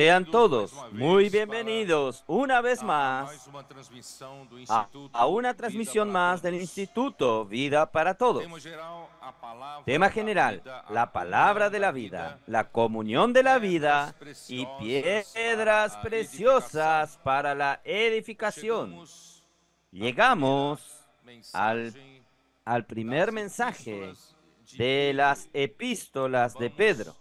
Sean todos muy bienvenidos una vez más a una transmisión más del Instituto Vida para Todos. Tema general, la palabra de la vida, la comunión de la vida y piedras preciosas para la edificación. Llegamos al, al primer mensaje de las epístolas de Pedro.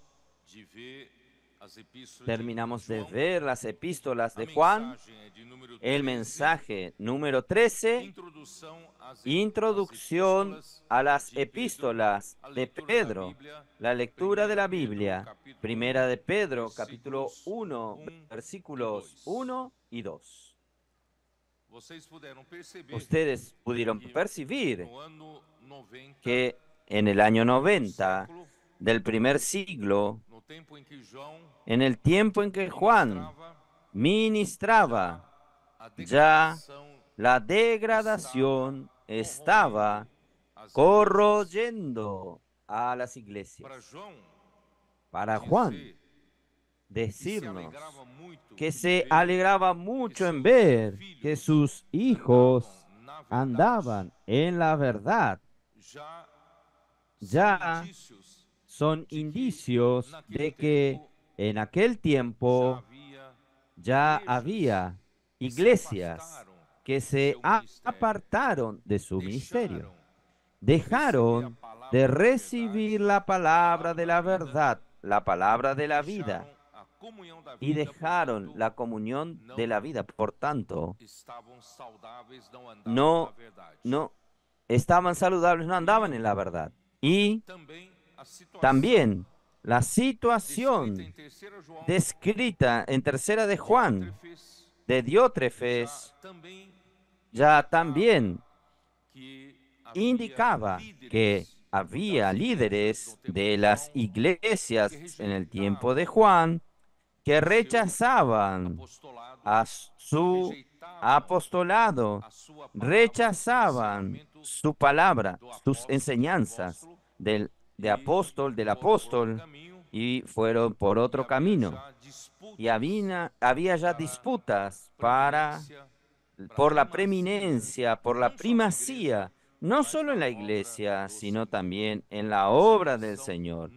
Terminamos de ver las epístolas de Juan, el mensaje número 13, introducción a las epístolas de Pedro, la lectura de la Biblia, primera de Pedro, capítulo 1, versículos 1 y 2. Ustedes pudieron percibir que en el año 90 del primer siglo, en el tiempo en que Juan ministraba, ya la degradación estaba corroyendo a las iglesias. Para Juan, decirnos que se alegraba mucho en ver que sus hijos andaban en la verdad, ya son indicios de que en aquel tiempo ya había iglesias que se apartaron de su ministerio, dejaron de recibir la palabra de la verdad, la palabra de la vida, y dejaron la comunión de la vida. Por tanto, no, no estaban saludables, no andaban en la verdad. Y también la situación descrita en tercera de Juan, de Diótrefes, ya también indicaba que había líderes de las iglesias en el tiempo de Juan que rechazaban a su apostolado, rechazaban su palabra, sus enseñanzas del apóstol, y fueron por otro camino. Y había ya disputas por la preeminencia, por la primacía, no solo en la iglesia, sino también en la obra del Señor.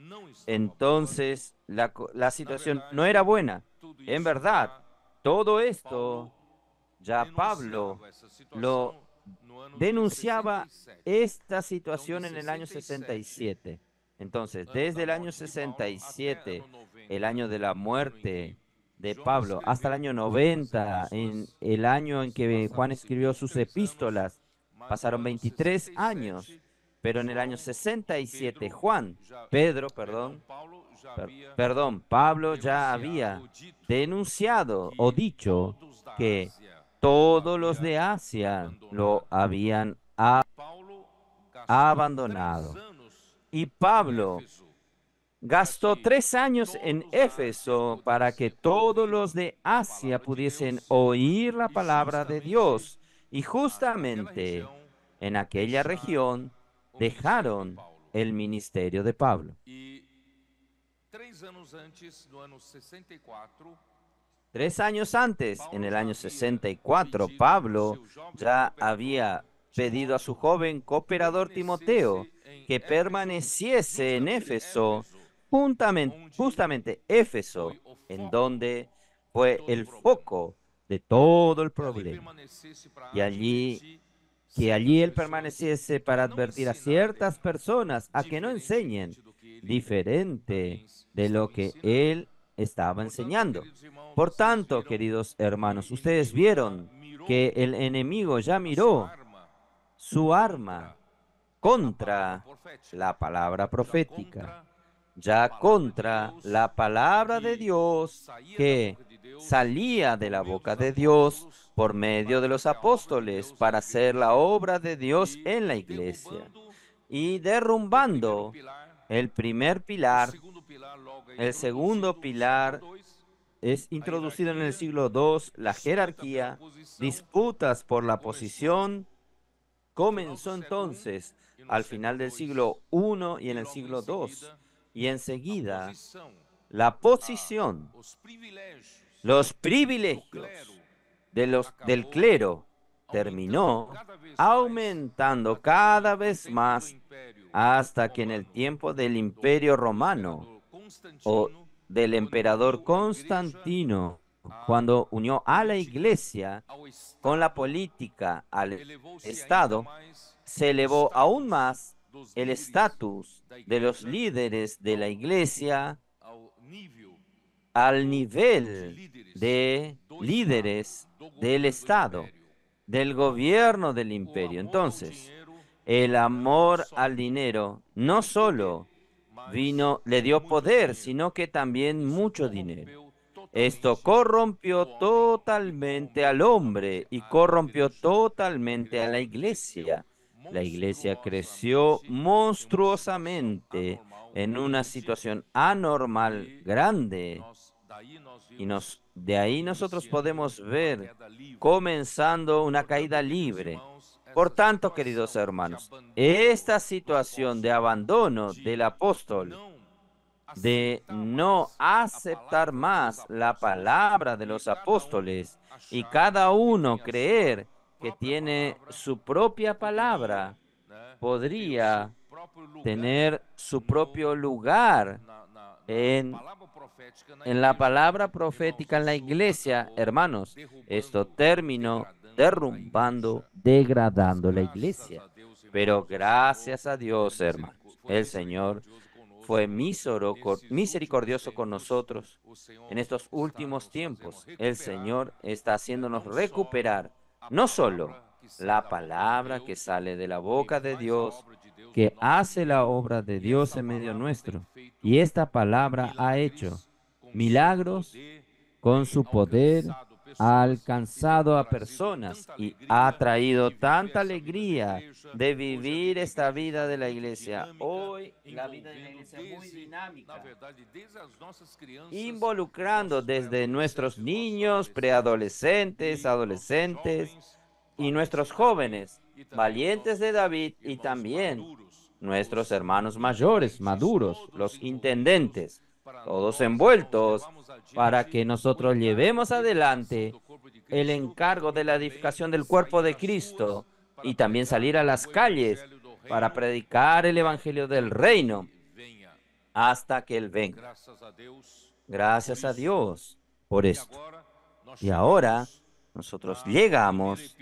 Entonces, la situación no era buena. En verdad, todo esto ya Pablo lo denunciaba, esta situación, en el año 67. Entonces, desde el año 67, el año de la muerte de Pablo, hasta el año 90, en el año en que Juan escribió sus epístolas, pasaron 23 años, pero en el año 67, Pablo ya había denunciado o dicho que todos los de Asia lo habían abandonado. Y Pablo gastó 3 años en Éfeso para que todos los de Asia pudiesen oír la palabra de Dios. Y justamente en aquella región dejaron el ministerio de Pablo. 3 años antes, en el año 64, Pablo ya había pedido a su joven cooperador Timoteo que permaneciese en Éfeso, justamente Éfeso, en donde fue el foco de todo el problema. Que allí él permaneciese para advertir a ciertas personas a que no enseñen diferente de lo que él estaba enseñando. Por tanto, queridos hermanos, ustedes vieron que el enemigo ya miró su arma contra la palabra profética, ya contra la palabra de Dios que salía de la boca de Dios por medio de los apóstoles para hacer la obra de Dios en la iglesia, y derrumbando el primer pilar. El segundo pilar es introducido en el siglo II, la jerarquía, disputas por la posición. Comenzó entonces al final del siglo I y en el siglo II, y enseguida la posición, los privilegios del clero terminó aumentando cada vez más hasta que en el tiempo del Imperio Romano o del emperador Constantino, cuando unió a la iglesia con la política al Estado, se elevó aún más el estatus de los líderes de la iglesia al nivel de líderes del Estado, del gobierno del imperio. Entonces, el amor al dinero no solo le dio poder, sino que también mucho dinero. Esto corrompió totalmente al hombre y corrompió totalmente a la iglesia. La iglesia creció monstruosamente en una situación anormal grande y de ahí nosotros podemos ver comenzando una caída libre. Por tanto, queridos hermanos, esta situación de abandono del apóstol, de no aceptar más la palabra de los apóstoles y cada uno creer que tiene su propia palabra, podría tener su propio lugar en la palabra profética en la iglesia, hermanos. Esto terminó derrumbando, degradando la iglesia. Pero gracias a Dios, hermanos, el Señor fue misericordioso con nosotros en estos últimos tiempos. El Señor está haciéndonos recuperar no solo la palabra que sale de la boca de Dios, que hace la obra de Dios en medio nuestro. Y esta palabra ha hecho milagros con su poder, ha alcanzado a personas y ha traído tanta alegría de vivir esta vida de la iglesia. Hoy la vida de la iglesia es muy dinámica, involucrando desde nuestros niños, preadolescentes, adolescentes y nuestros jóvenes, valientes de David, y también nuestros hermanos mayores, maduros, los intendentes, todos envueltos para que nosotros llevemos adelante el encargo de la edificación del cuerpo de Cristo y también salir a las calles para predicar el evangelio del reino hasta que Él venga. Gracias a Dios por esto. Y ahora nosotros llegamos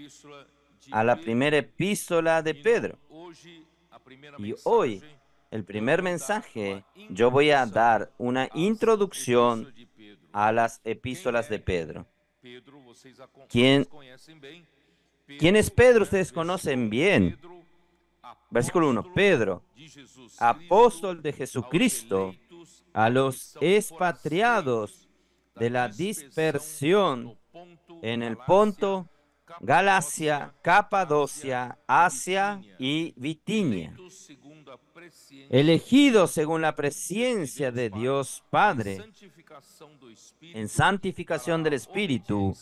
a la primera epístola de Pedro. Y hoy, el primer mensaje, yo voy a dar una introducción a las epístolas de Pedro. ¿Quién es Pedro? Ustedes conocen bien. Versículo 1. Pedro, apóstol de Jesucristo, a los expatriados de la dispersión en el Ponto, Galacia, Capadocia, Asia y Bitinia, elegidos según la presencia de Dios Padre, en santificación del Espíritu,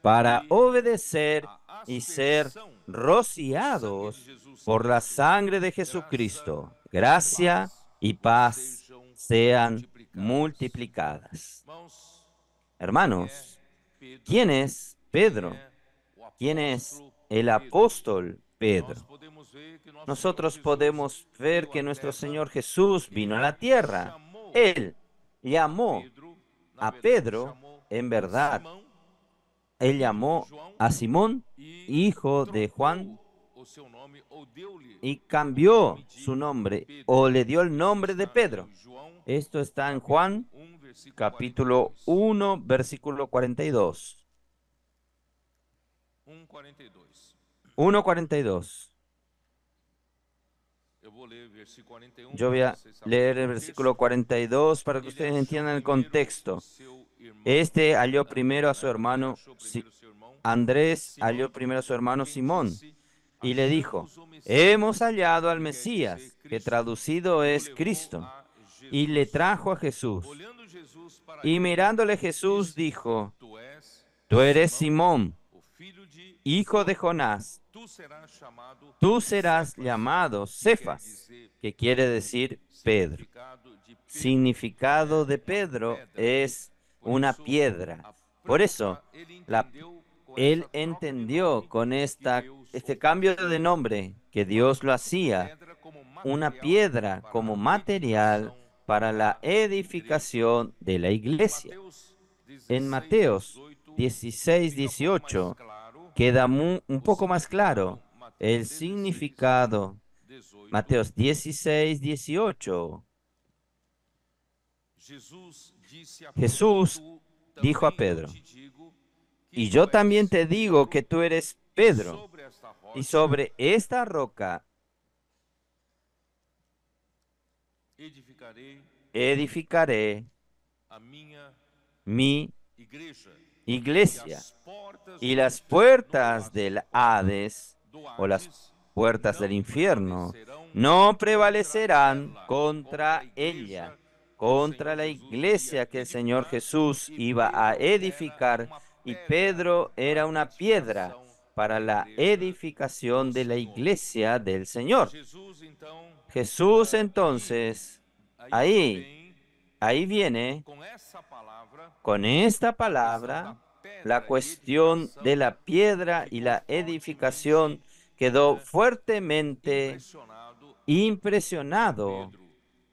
para obedecer y ser rociados por la sangre de Jesucristo. Gracia y paz sean multiplicadas. Hermanos, ¿quién es Pedro? ¿Quién es el apóstol Pedro? Nosotros podemos ver que nuestro Señor Jesús vino a la tierra. Él llamó a Pedro, en verdad, Él llamó a Simón, hijo de Juan, y cambió su nombre, o le dio el nombre de Pedro. Esto está en Juan, capítulo 1, versículo 42. 1:42. Yo voy a leer el versículo 42 para que ustedes entiendan el contexto. Este halló primero a su hermano, Andrés halló primero a su hermano Simón y le dijo: hemos hallado al Mesías, que traducido es Cristo, y le trajo a Jesús. Y mirándole Jesús dijo: tú eres Simón, hijo de Jonás, tú serás llamado Cefas, que quiere decir Pedro. Significado de Pedro es una piedra. Por eso, él entendió con este cambio de nombre que Dios lo hacía, una piedra como material para la edificación de la iglesia. En Mateos 16:18 queda un poco más claro el significado. Mateos 16:18. Jesús dijo a Pedro, y yo también te digo que tú eres Pedro, y sobre esta roca edificaré mi iglesia, y las puertas del Hades, o las puertas del infierno, no prevalecerán contra ella, contra la iglesia que el Señor Jesús iba a edificar, y Pedro era una piedra para la edificación de la iglesia del Señor. Jesús entonces, ahí, ahí viene con esta palabra, la cuestión de la piedra y la edificación quedó fuertemente impresionado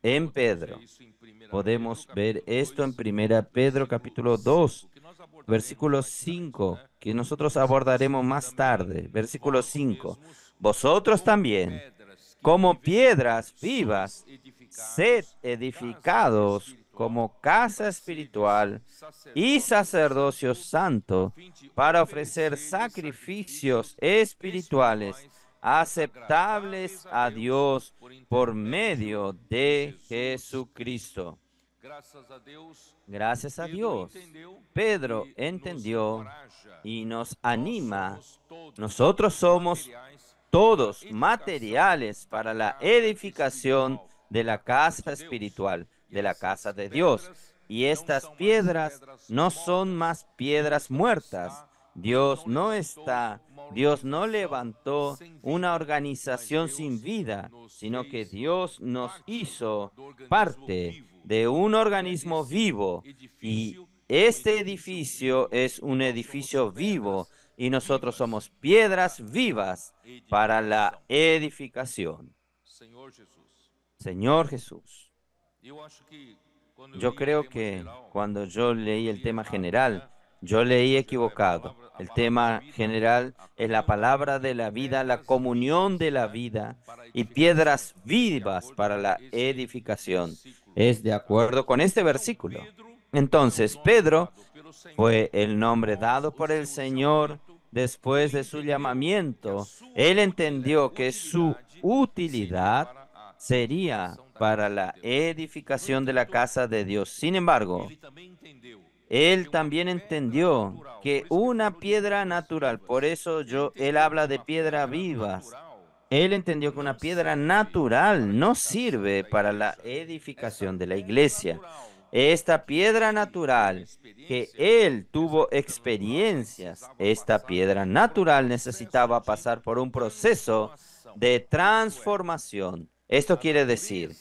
en Pedro. Podemos ver esto en 1 Pedro capítulo 2, versículo 5, que nosotros abordaremos más tarde. Versículo 5. Vosotros también, como piedras vivas, sed edificados como casa espiritual y sacerdocio santo para ofrecer sacrificios espirituales aceptables a Dios por medio de Jesucristo. Gracias a Dios. Pedro entendió y nos anima. Nosotros somos todos materiales para la edificación de la casa espiritual, de la casa de Dios. Y estas piedras no son más piedras muertas. Dios no levantó una organización sin vida, sino que Dios nos hizo parte de un organismo vivo. Y este edificio es un edificio vivo y nosotros somos piedras vivas para la edificación. Señor Jesús, yo creo que cuando yo leí el tema general, yo leí equivocado. El tema general es la palabra de la vida, la comunión de la vida y piedras vivas para la edificación. Es de acuerdo con este versículo. Entonces, Pedro fue el nombre dado por el Señor después de su llamamiento. Él entendió que su utilidad sería para la edificación de la casa de Dios. Sin embargo, él también entendió que una piedra natural, por eso él habla de piedras vivas. Él entendió que una piedra natural no sirve para la edificación de la iglesia. Esta piedra natural que él tuvo experiencias, esta piedra natural necesitaba pasar por un proceso de transformación. Esto quiere decir,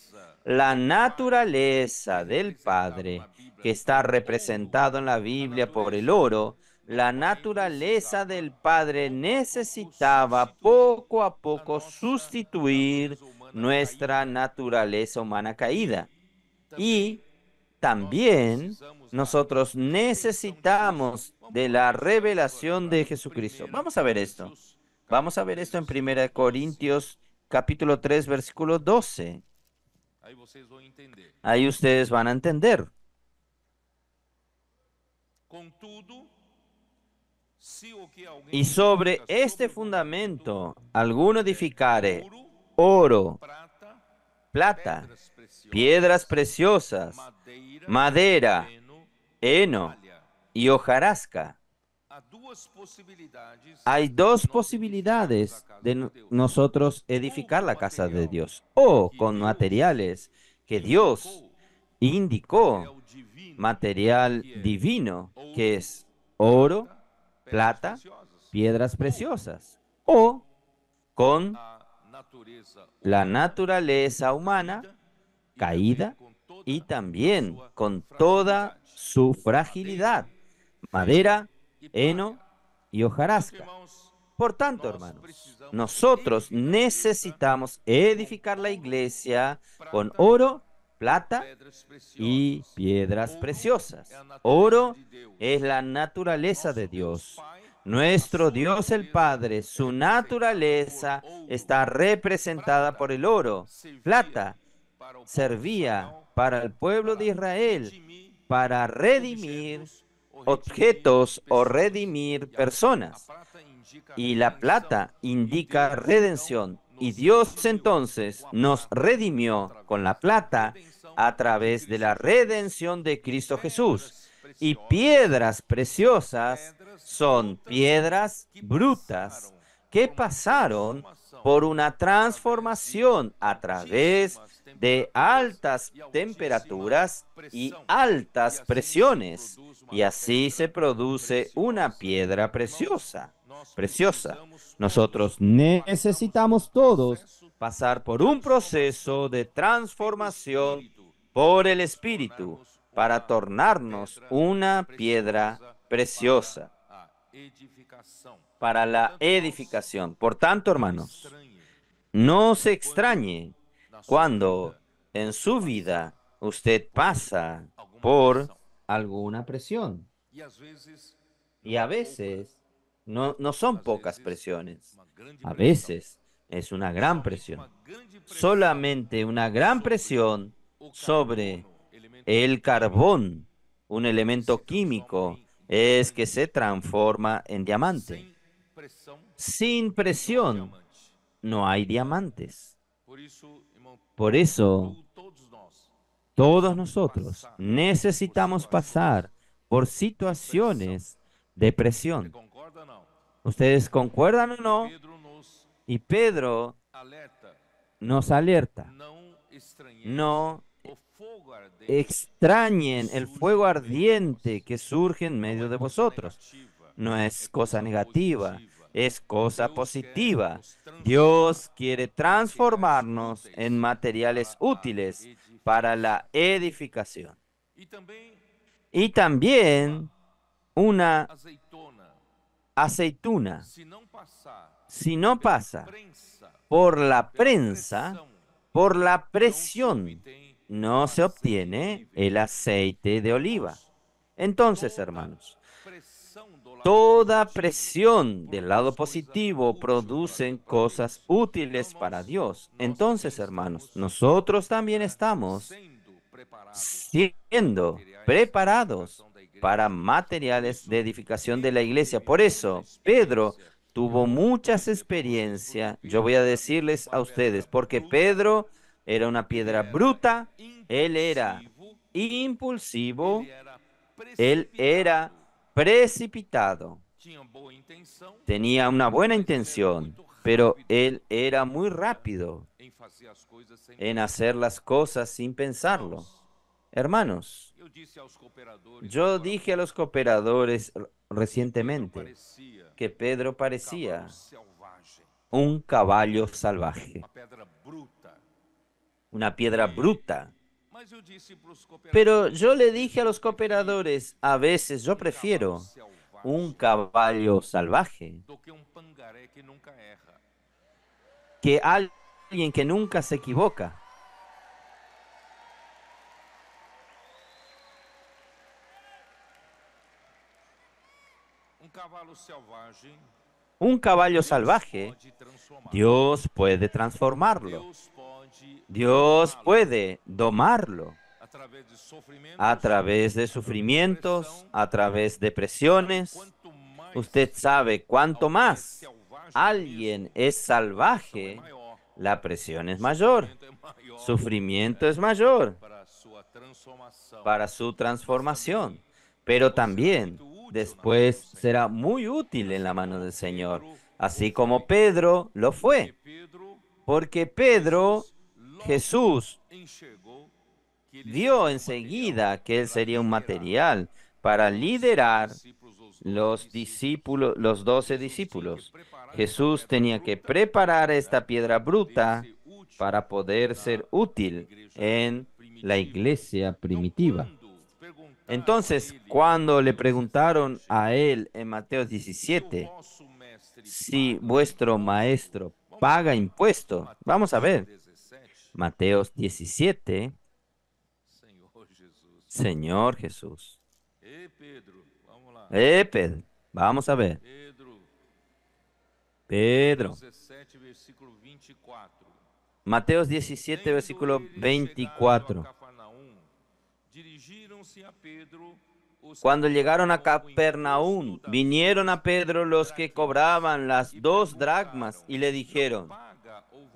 la naturaleza del Padre, que está representado en la Biblia por el oro, la naturaleza del Padre necesitaba poco a poco sustituir nuestra naturaleza humana caída. Y también nosotros necesitamos de la revelación de Jesucristo. Vamos a ver esto. Vamos a ver esto en 1 Corintios capítulo 3, versículo 12. Ahí ustedes van a entender. Y sobre este fundamento alguno edificare oro, plata, piedras preciosas, madera, heno y hojarasca. Hay dos posibilidades de nosotros edificar la casa de Dios. O con materiales que Dios indicó, material divino, que es oro, plata, piedras preciosas. O con la naturaleza humana caída y también con toda su fragilidad, madera, heno y hojarasca. Por tanto, hermanos, nosotros necesitamos edificar la iglesia con oro, plata y piedras preciosas. Oro es la naturaleza de Dios. Nuestro Dios el Padre, su naturaleza está representada por el oro. Plata servía para el pueblo de Israel para redimir objetos o redimir personas. Y la plata indica redención. Y Dios entonces nos redimió con la plata a través de la redención de Cristo Jesús. Y piedras preciosas son piedras brutas que pasaron por una transformación a través de altas temperaturas y altas presiones. Y así se produce una piedra preciosa. Nosotros necesitamos todos pasar por un proceso de transformación por el Espíritu para tornarnos una piedra preciosa para la edificación. Por tanto, hermanos, no se extrañe cuando en su vida usted pasa por alguna presión. Y a veces no son pocas presiones. A veces es una gran presión. Solamente una gran presión sobre el carbón, un elemento químico, es que se transforma en diamante. Sin presión no hay diamantes. Por eso, todos nosotros necesitamos pasar por situaciones de presión. ¿Ustedes concuerdan o no? Y Pedro nos alerta. No extrañen el fuego ardiente que surge en medio de vosotros. No es cosa negativa, es cosa positiva. Dios quiere transformarnos en materiales útiles para la edificación. Y también una aceituna, si no pasa por la prensa, por la presión, no se obtiene el aceite de oliva. Entonces, hermanos, toda presión del lado positivo produce cosas útiles para Dios. Entonces, hermanos, nosotros también estamos siendo preparados para materiales de edificación de la iglesia. Por eso, Pedro tuvo muchas experiencias. Yo voy a decirles a ustedes, porque Pedro era una piedra bruta, él era impulsivo, él era precipitado, tenía una buena intención, pero él era muy rápido en hacer las cosas sin pensarlo. Hermanos, yo dije a los cooperadores recientemente que Pedro parecía un caballo salvaje, una piedra bruta. Pero yo le dije a los cooperadores, a veces yo prefiero un caballo salvaje que alguien que nunca se equivoca. Un caballo salvaje, Dios puede transformarlo. Dios puede domarlo a través de sufrimientos, a través de presiones. Usted sabe, cuanto más alguien es salvaje, la presión es mayor, sufrimiento es mayor para su transformación, pero también después será muy útil en la mano del Señor, así como Pedro lo fue, porque Pedro, Jesús, vio enseguida que él sería un material para liderar los discípulos, los 12 discípulos. Jesús tenía que preparar esta piedra bruta para poder ser útil en la iglesia primitiva. Entonces, cuando le preguntaron a él en Mateo 17 si vuestro maestro paga impuesto, vamos a ver, Mateo 17, Señor Jesús. Pedro, vamos a ver. Pedro. Mateo 17, versículo 24. Cuando llegaron a Capernaum, vinieron a Pedro los que cobraban las 2 dracmas y le dijeron,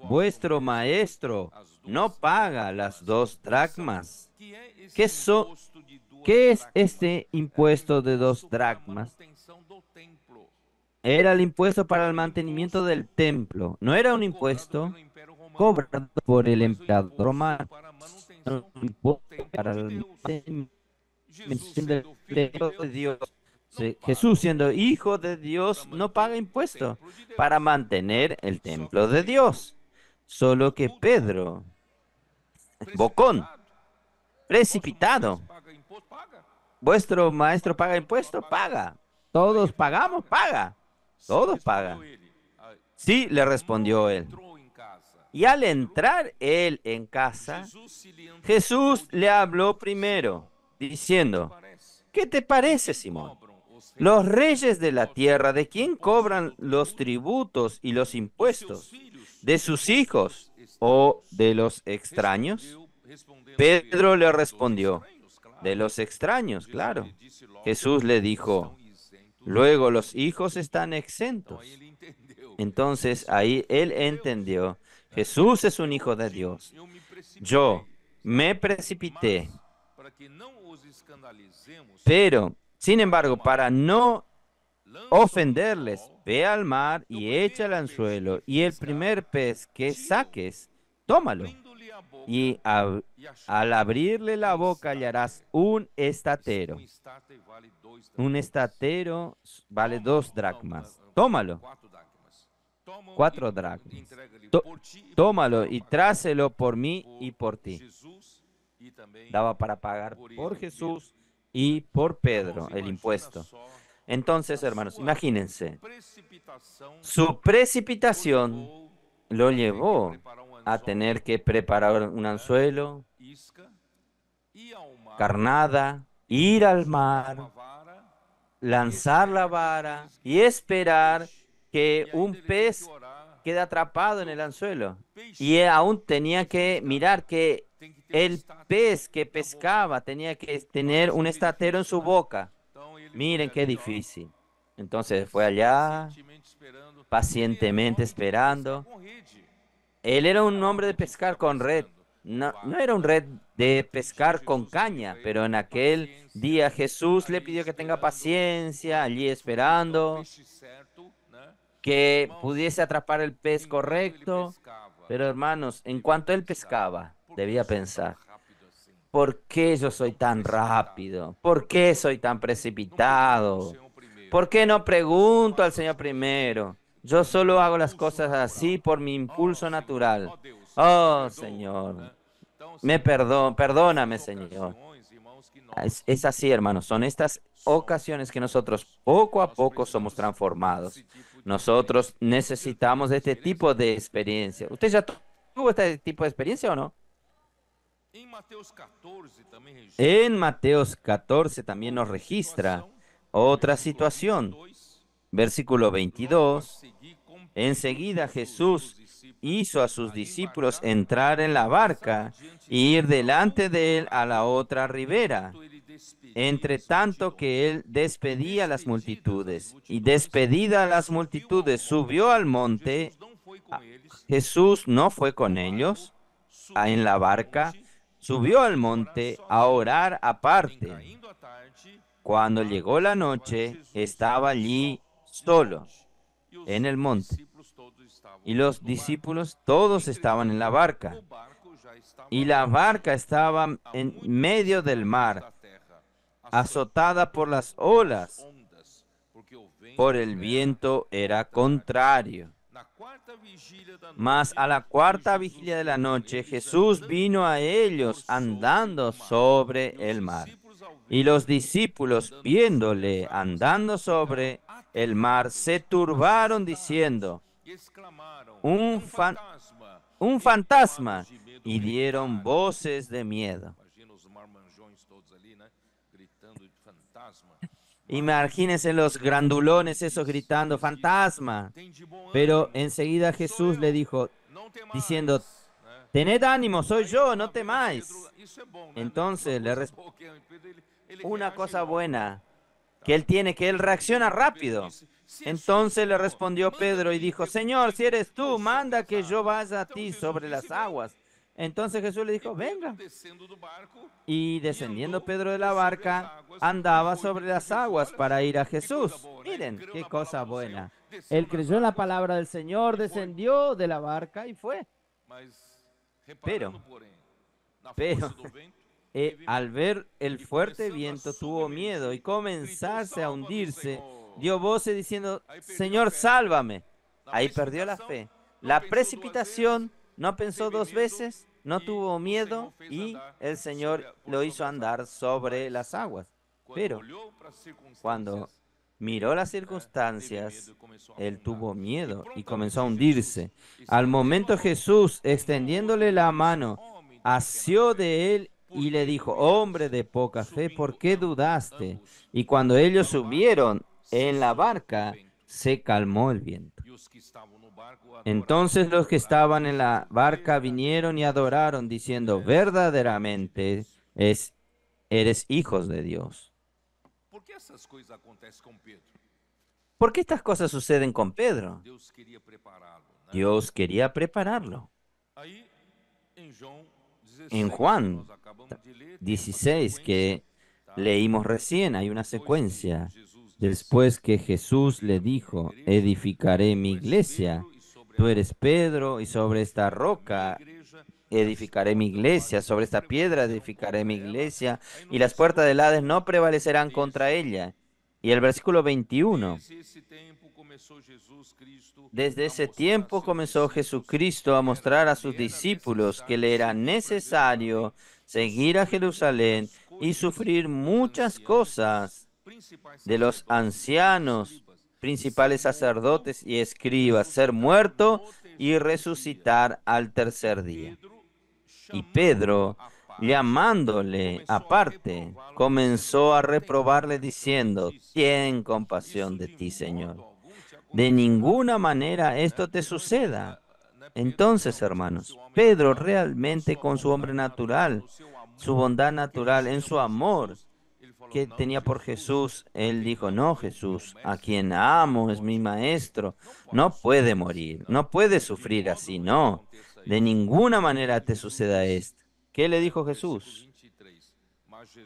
vuestro maestro no paga las 2 dracmas. ¿Qué es este impuesto de 2 dracmas? Era el impuesto para el mantenimiento del templo. No era un impuesto cobrado por el emperador romano. Era un impuesto para el mantenimiento del templo de Dios. Jesús, siendo hijo de Dios, no paga impuesto para mantener el templo de Dios. Solo que Pedro, bocón, precipitado, vuestro maestro paga impuesto, paga. Todos pagamos, paga. Todos pagan. Sí, le respondió él. Y al entrar él en casa, Jesús le habló primero, diciendo, ¿qué te parece, Simón? Los reyes de la tierra, ¿de quién cobran los tributos y los impuestos? ¿De sus hijos o de los extraños? Pedro le respondió, de los extraños, claro. Jesús le dijo, luego los hijos están exentos. Entonces ahí él entendió, Jesús es un hijo de Dios. Yo me precipité, pero, sin embargo, para no ofenderles, ve al mar y echa el anzuelo, y el primer pez que saques, tómalo. Y al abrirle la boca hallarás un estatero. Un estatero vale 2 dracmas. Tómalo. 4 dracmas. Tómalo y tráeselo por mí y por ti. Daba para pagar por Jesús y por Pedro el impuesto. Entonces, hermanos, imagínense, su precipitación lo llevó a tener que preparar un anzuelo, carnada, ir al mar, lanzar la vara y esperar que un pez quede atrapado en el anzuelo. Y aún tenía que mirar que el pez que pescaba tenía que tener un estatero en su boca. Miren qué difícil. Entonces fue allá, pacientemente esperando. Él era un hombre de pescar con red. No, no era un red de pescar con caña, pero en aquel día Jesús le pidió que tenga paciencia allí esperando, que pudiese atrapar el pez correcto. Pero hermanos, en cuanto él pescaba, debía pensar, ¿por qué yo soy tan rápido? ¿Por qué soy tan precipitado? ¿Por qué no pregunto al Señor primero? Yo solo hago las cosas así por mi impulso natural. Oh, Señor, perdóname, Señor. Es así, hermanos, son estas ocasiones que nosotros poco a poco somos transformados. Nosotros necesitamos de este tipo de experiencia. ¿Usted ya tuvo este tipo de experiencia o no? En Mateos 14 también nos registra otra situación. Versículo 22. Enseguida Jesús hizo a sus discípulos entrar en la barca y ir delante de él a la otra ribera, entre tanto que él despedía a las multitudes. Y despedida a las multitudes, subió al monte. Jesús no fue con ellos en la barca, subió al monte a orar aparte. Cuando llegó la noche, estaba allí solo en el monte. Y los discípulos todos estaban en la barca. Y la barca estaba en medio del mar, azotada por las olas, por el viento era contrario. Mas a la cuarta vigilia de la noche, Jesús vino a ellos andando sobre el mar. Y los discípulos, viéndole andando sobre el mar, se turbaron diciendo, un, fan- un fantasma, y dieron voces de miedo. Imagínense los grandulones esos gritando, fantasma. Pero enseguida Jesús le dijo, diciendo, tened ánimo, soy yo, no temáis. Entonces una cosa buena que él tiene, que él reacciona rápido. Entonces le respondió Pedro y dijo, Señor, si eres tú, manda que yo vaya a ti sobre las aguas. Entonces Jesús le dijo, venga. Y descendiendo Pedro de la barca, andaba sobre las aguas para ir a Jesús. Miren, qué cosa buena. Él creyó en la palabra del Señor, descendió de la barca y fue. Pero, pero, al ver el fuerte viento, tuvo miedo y comenzarse a hundirse, dio voces diciendo, Señor, sálvame. Ahí perdió la fe. La precipitación, no pensó dos veces, no tuvo miedo y el Señor lo hizo andar sobre las aguas. Pero cuando miró las circunstancias, él tuvo miedo y comenzó a hundirse. Al momento Jesús, extendiéndole la mano, asió de él y le dijo, hombre de poca fe, ¿por qué dudaste? Y cuando ellos subieron en la barca, se calmó el viento. Entonces los que estaban en la barca vinieron y adoraron, diciendo, verdaderamente eres hijos de Dios. ¿Por qué estas cosas suceden con Pedro? Dios quería prepararlo. En Juan 16, que leímos recién, hay una secuencia. Después que Jesús le dijo, edificaré mi iglesia, tú eres Pedro y sobre esta roca edificaré mi iglesia, sobre esta piedra edificaré mi iglesia, y las puertas del Hades no prevalecerán contra ella. Y el versículo 21, desde ese tiempo comenzó Jesucristo a mostrar a sus discípulos que le era necesario seguir a Jerusalén y sufrir muchas cosas de los ancianos, principales sacerdotes y escribas, ser muerto y resucitar al tercer día. Y Pedro, llamándole aparte, comenzó a reprobarle diciendo, ten compasión de ti, Señor. De ninguna manera esto te suceda. Entonces, hermanos, Pedro realmente con su hombre natural, su bondad natural, en su amor que tenía por Jesús, él dijo, no, Jesús, a quien amo es mi maestro, no puede morir, no puede sufrir así, no, de ninguna manera te suceda esto. ¿Qué le dijo Jesús?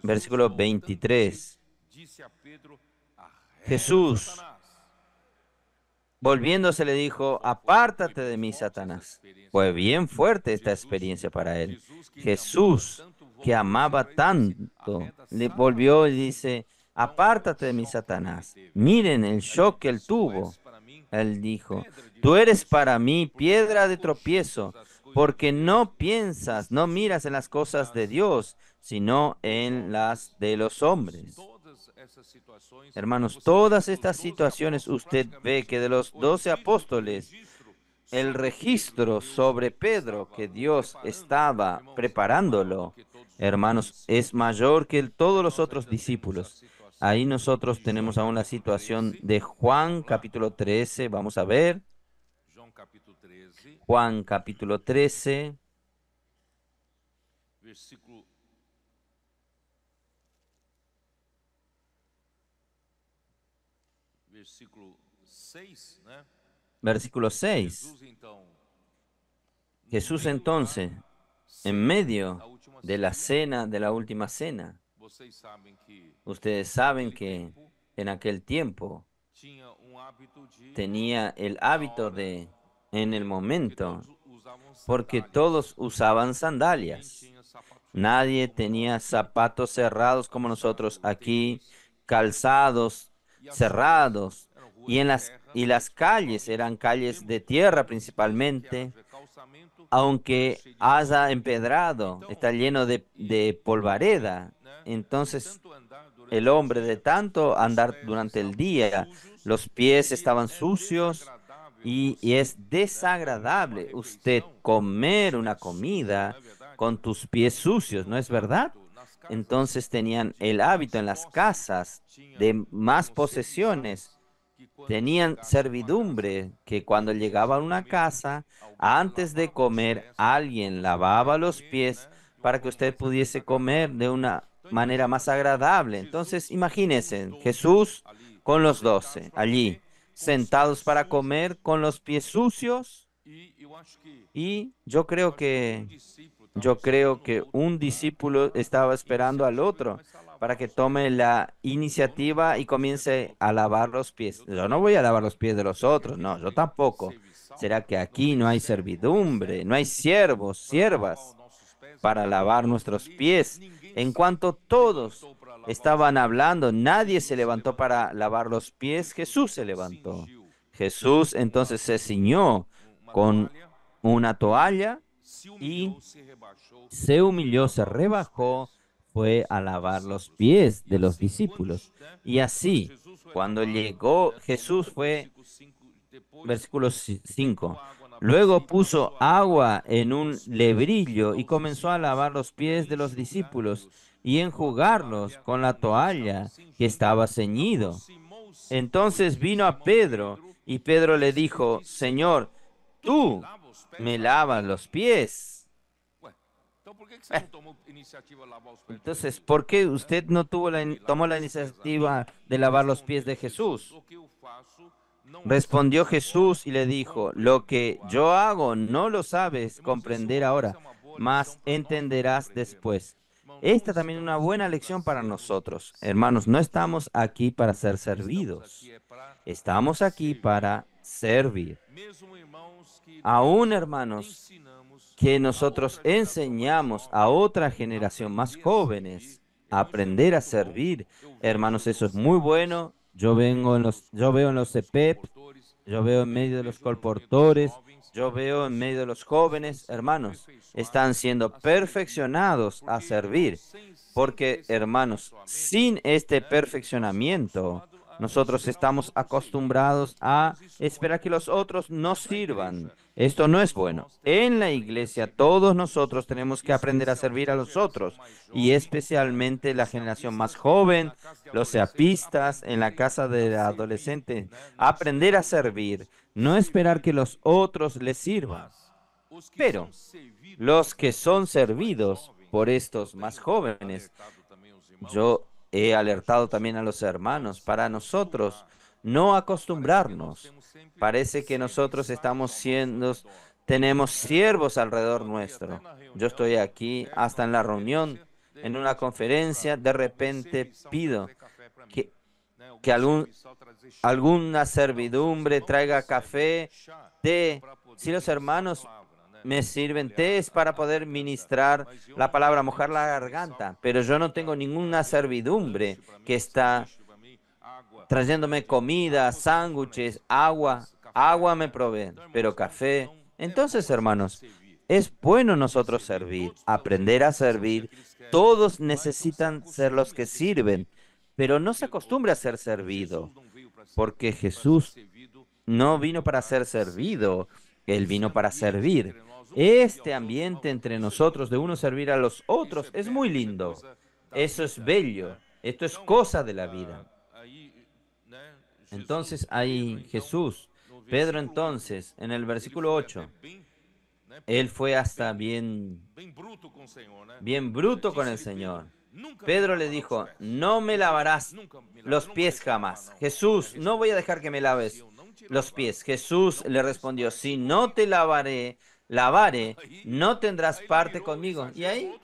Versículo 23. Jesús, volviéndose, le dijo, apártate de mí, Satanás. Fue bien fuerte esta experiencia para él. Jesús, que amaba tanto, le volvió y dice, apártate de mí, Satanás. Miren el shock que él tuvo. Él dijo, tú eres para mí piedra de tropiezo, porque no piensas, no miras en las cosas de Dios, sino en las de los hombres. Hermanos, todas estas situaciones usted ve que de los 12 apóstoles, el registro sobre Pedro que Dios estaba preparándolo, hermanos, es mayor que todos los otros discípulos. Ahí nosotros tenemos aún la situación de Juan capítulo 13. Vamos a ver. Juan capítulo 13. Versículo 6. Jesús entonces, en medio de la cena, de la última cena, ustedes saben que en aquel tiempo tenía el hábito de, en el momento, porque todos usaban sandalias. Nadie tenía zapatos cerrados como nosotros aquí, calzados cerrados. y las calles eran calles de tierra principalmente, aunque haya empedrado, está lleno de polvareda. Entonces el hombre de tanto andar durante el día, los pies estaban sucios y es desagradable usted comer una comida con tus pies sucios, ¿no es verdad? Entonces tenían el hábito en las casas de más posesiones, tenían servidumbre que cuando llegaba a una casa, antes de comer, alguien lavaba los pies para que usted pudiese comer de una manera más agradable. Entonces, imagínense, Jesús con los 12 allí, sentados para comer con los pies sucios, y yo creo que un discípulo estaba esperando al otro para que tome la iniciativa y comience a lavar los pies. Yo no voy a lavar los pies de los otros, no, yo tampoco. ¿Será que aquí no hay servidumbre, no hay siervos, siervas para lavar nuestros pies? En cuanto todos estaban hablando, nadie se levantó para lavar los pies, Jesús se levantó. Jesús entonces se ciñó con una toalla y se humilló, se rebajó, fue a lavar los pies de los discípulos. Y así, cuando llegó Jesús fue, versículo 5, luego puso agua en un lebrillo y comenzó a lavar los pies de los discípulos y enjugarlos con la toalla que estaba ceñido. Entonces vino a Pedro y Pedro le dijo, Señor, tú me lavas los pies. Entonces, ¿por qué usted no tomó la iniciativa de lavar los pies de Jesús? Respondió Jesús y le dijo, lo que yo hago no lo sabes comprender ahora, mas entenderás después. Esta también es una buena lección para nosotros. Hermanos, no estamos aquí para ser servidos. Estamos aquí para servir. Aún, hermanos, que nosotros enseñamos a otra generación más jóvenes a aprender a servir. Hermanos, eso es muy bueno. Yo veo en los CPEP, yo veo en medio de los colportores, yo veo en medio de los jóvenes, hermanos, están siendo perfeccionados a servir. Porque, hermanos, sin este perfeccionamiento, nosotros estamos acostumbrados a esperar que los otros nos sirvan. Esto no es bueno. En la iglesia todos nosotros tenemos que aprender a servir a los otros y especialmente la generación más joven, los seapistas, en la casa del adolescente, aprender a servir, no esperar que los otros les sirvan. Pero los que son servidos por estos más jóvenes, yo he alertado también a los hermanos, para nosotros no acostumbrarnos. Parece que nosotros tenemos siervos alrededor nuestro. Yo estoy aquí hasta en la reunión, en una conferencia, de repente pido que, que alguna servidumbre traiga café, té. Si los hermanos me sirven té es para poder ministrar la palabra, mojar la garganta, pero yo no tengo ninguna servidumbre que está trayéndome comida, sándwiches, agua. Agua me proveen, pero café. Entonces, hermanos, es bueno nosotros servir, aprender a servir. Todos necesitan ser los que sirven, pero no se acostumbre a ser servido, porque Jesús no vino para ser servido, Él vino para servir. Este ambiente entre nosotros de uno servir a los otros es muy lindo. Eso es bello. Esto es cosa de la vida. Entonces ahí Jesús, Pedro entonces, en el versículo 8, él fue hasta bien bruto con el Señor. Pedro le dijo, no me lavarás los pies jamás. Jesús, no voy a dejar que me laves los pies. Jesús le respondió, si no te lavare, no tendrás parte conmigo. Y ahí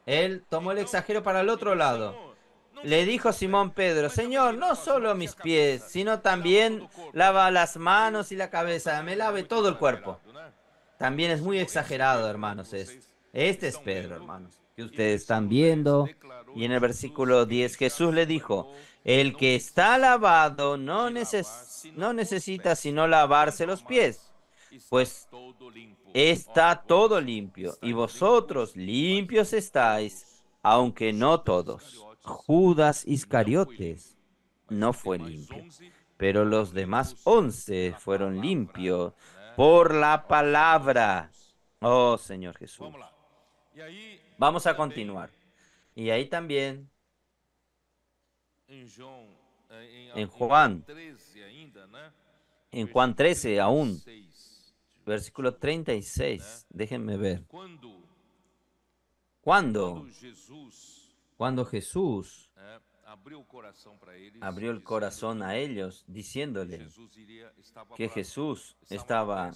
él tomó el exagero para el otro lado. Le dijo Simón Pedro, Señor, no solo mis pies, sino también lava las manos y la cabeza, me lave todo el cuerpo. También es muy exagerado, hermanos, esto. Este es Pedro, hermanos. que ustedes están viendo. Y en el versículo 10 Jesús le dijo, el que está lavado no necesita sino lavarse los pies, pues está todo limpio, y vosotros limpios estáis, aunque no todos. Judas Iscariotes no fue limpio, pero los demás 11 fueron limpios por la palabra. Oh Señor Jesús. Vamos a continuar. Y ahí también, en Juan, en Juan 13 aún, versículo 36, déjenme ver. Cuando Jesús abrió el corazón a ellos, diciéndole que Jesús estaba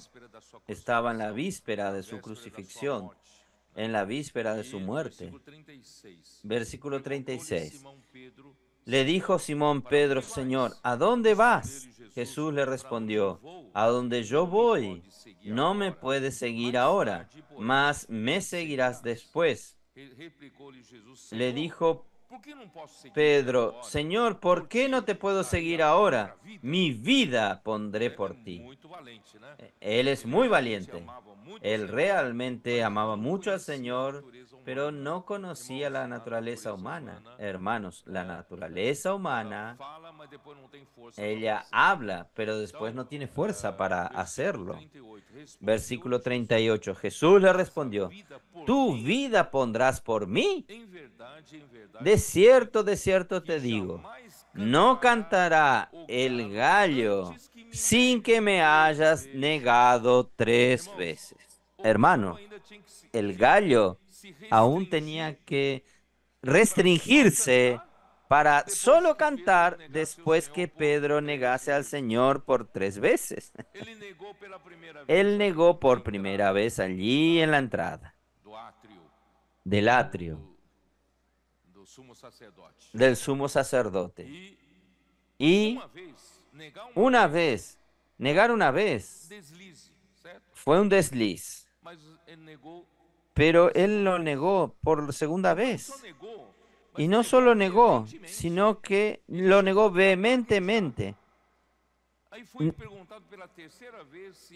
en la víspera de su crucifixión, en la víspera de su muerte. Versículo 36. Le dijo Simón Pedro, Señor, ¿a dónde vas? Jesús le respondió, a donde yo voy, no me puedes seguir ahora, mas me seguirás después. Le dijo Pedro, Señor, ¿por qué no te puedo seguir ahora? Mi vida pondré por ti. Él es muy valiente. Él realmente amaba mucho al Señor, pero no conocía la naturaleza humana. Hermanos, la naturaleza humana, ella habla, pero después no tiene fuerza para hacerlo. Versículo 38. Jesús le respondió, ¿tu vida pondrás por mí? De cierto te digo, no cantará el gallo sin que me hayas negado 3 veces. Hermano, el gallo aún tenía que restringirse para solo cantar después que Pedro negase al Señor por 3 veces. Él negó por primera vez allí en la entrada del atrio del sumo sacerdote. Y negar una vez, fue un desliz, pero él lo negó por segunda vez. Y no solo negó, sino que lo negó vehementemente.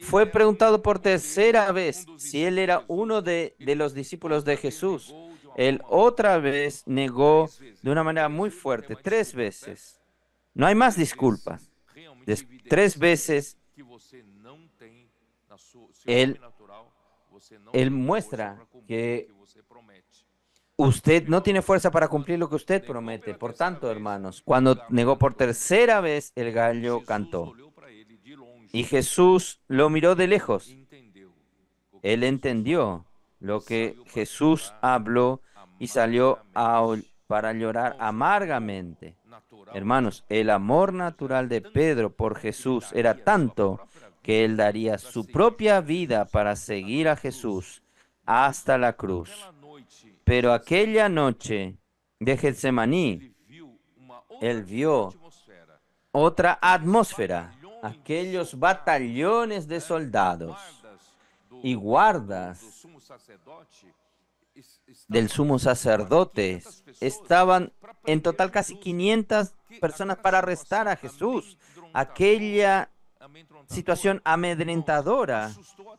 Fue preguntado por tercera vez si él era uno de los discípulos de Jesús. Él otra vez negó de una manera muy fuerte, 3 veces. No hay más disculpas. 3 veces él muestra que usted no tiene fuerza para cumplir lo que usted promete. Por tanto, hermanos, cuando negó por tercera vez, el gallo cantó. Y Jesús lo miró de lejos. Él entendió lo que Jesús habló y salió para llorar amargamente. Hermanos, el amor natural de Pedro por Jesús era tanto que él daría su propia vida para seguir a Jesús hasta la cruz. Pero aquella noche de Getsemaní, él vio otra atmósfera, aquellos batallones de soldados y guardas del sumo sacerdote estaban en total casi 500 personas para arrestar a Jesús. Aquella situación amedrentadora,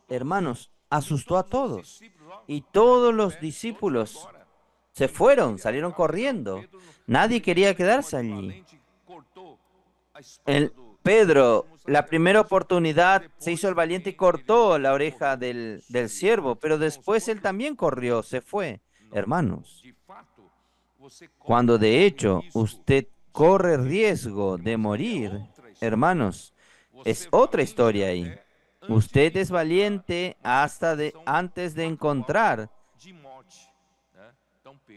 hermanos, asustó a todos. Y todos los discípulos se fueron, salieron corriendo. Nadie quería quedarse allí. Pedro, la primera oportunidad, se hizo el valiente y cortó la oreja del siervo, pero después él también corrió, se fue. Hermanos, cuando de hecho usted corre riesgo de morir, hermanos, es otra historia ahí. Usted es valiente antes de encontrar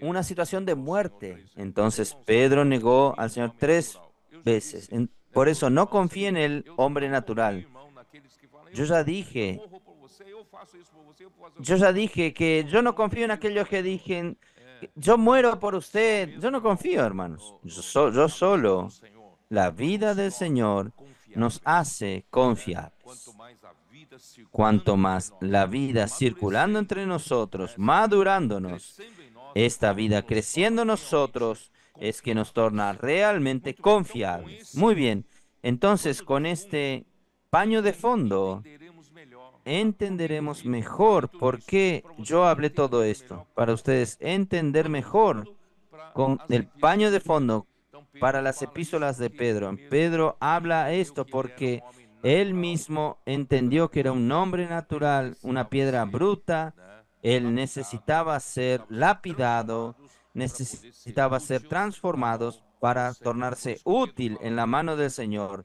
una situación de muerte. Entonces Pedro negó al Señor 3 veces. Por eso no confíe en el hombre natural. Yo ya dije que yo no confío en aquellos que dicen, yo muero por usted. Yo no confío, hermanos. Yo solo. La vida del Señor nos hace confiables. Cuanto más la vida circulando entre nosotros, madurándonos, Esta vida creciendo en nosotros es que nos torna realmente confiables. Muy bien, entonces con este paño de fondo entenderemos mejor por qué yo hablé todo esto, para ustedes entender mejor con el paño de fondo para las epístolas de Pedro. Pedro habla esto porque él mismo entendió que era un hombre natural, una piedra bruta. Él necesitaba ser lapidado, necesitaba ser transformados para tornarse útil en la mano del Señor.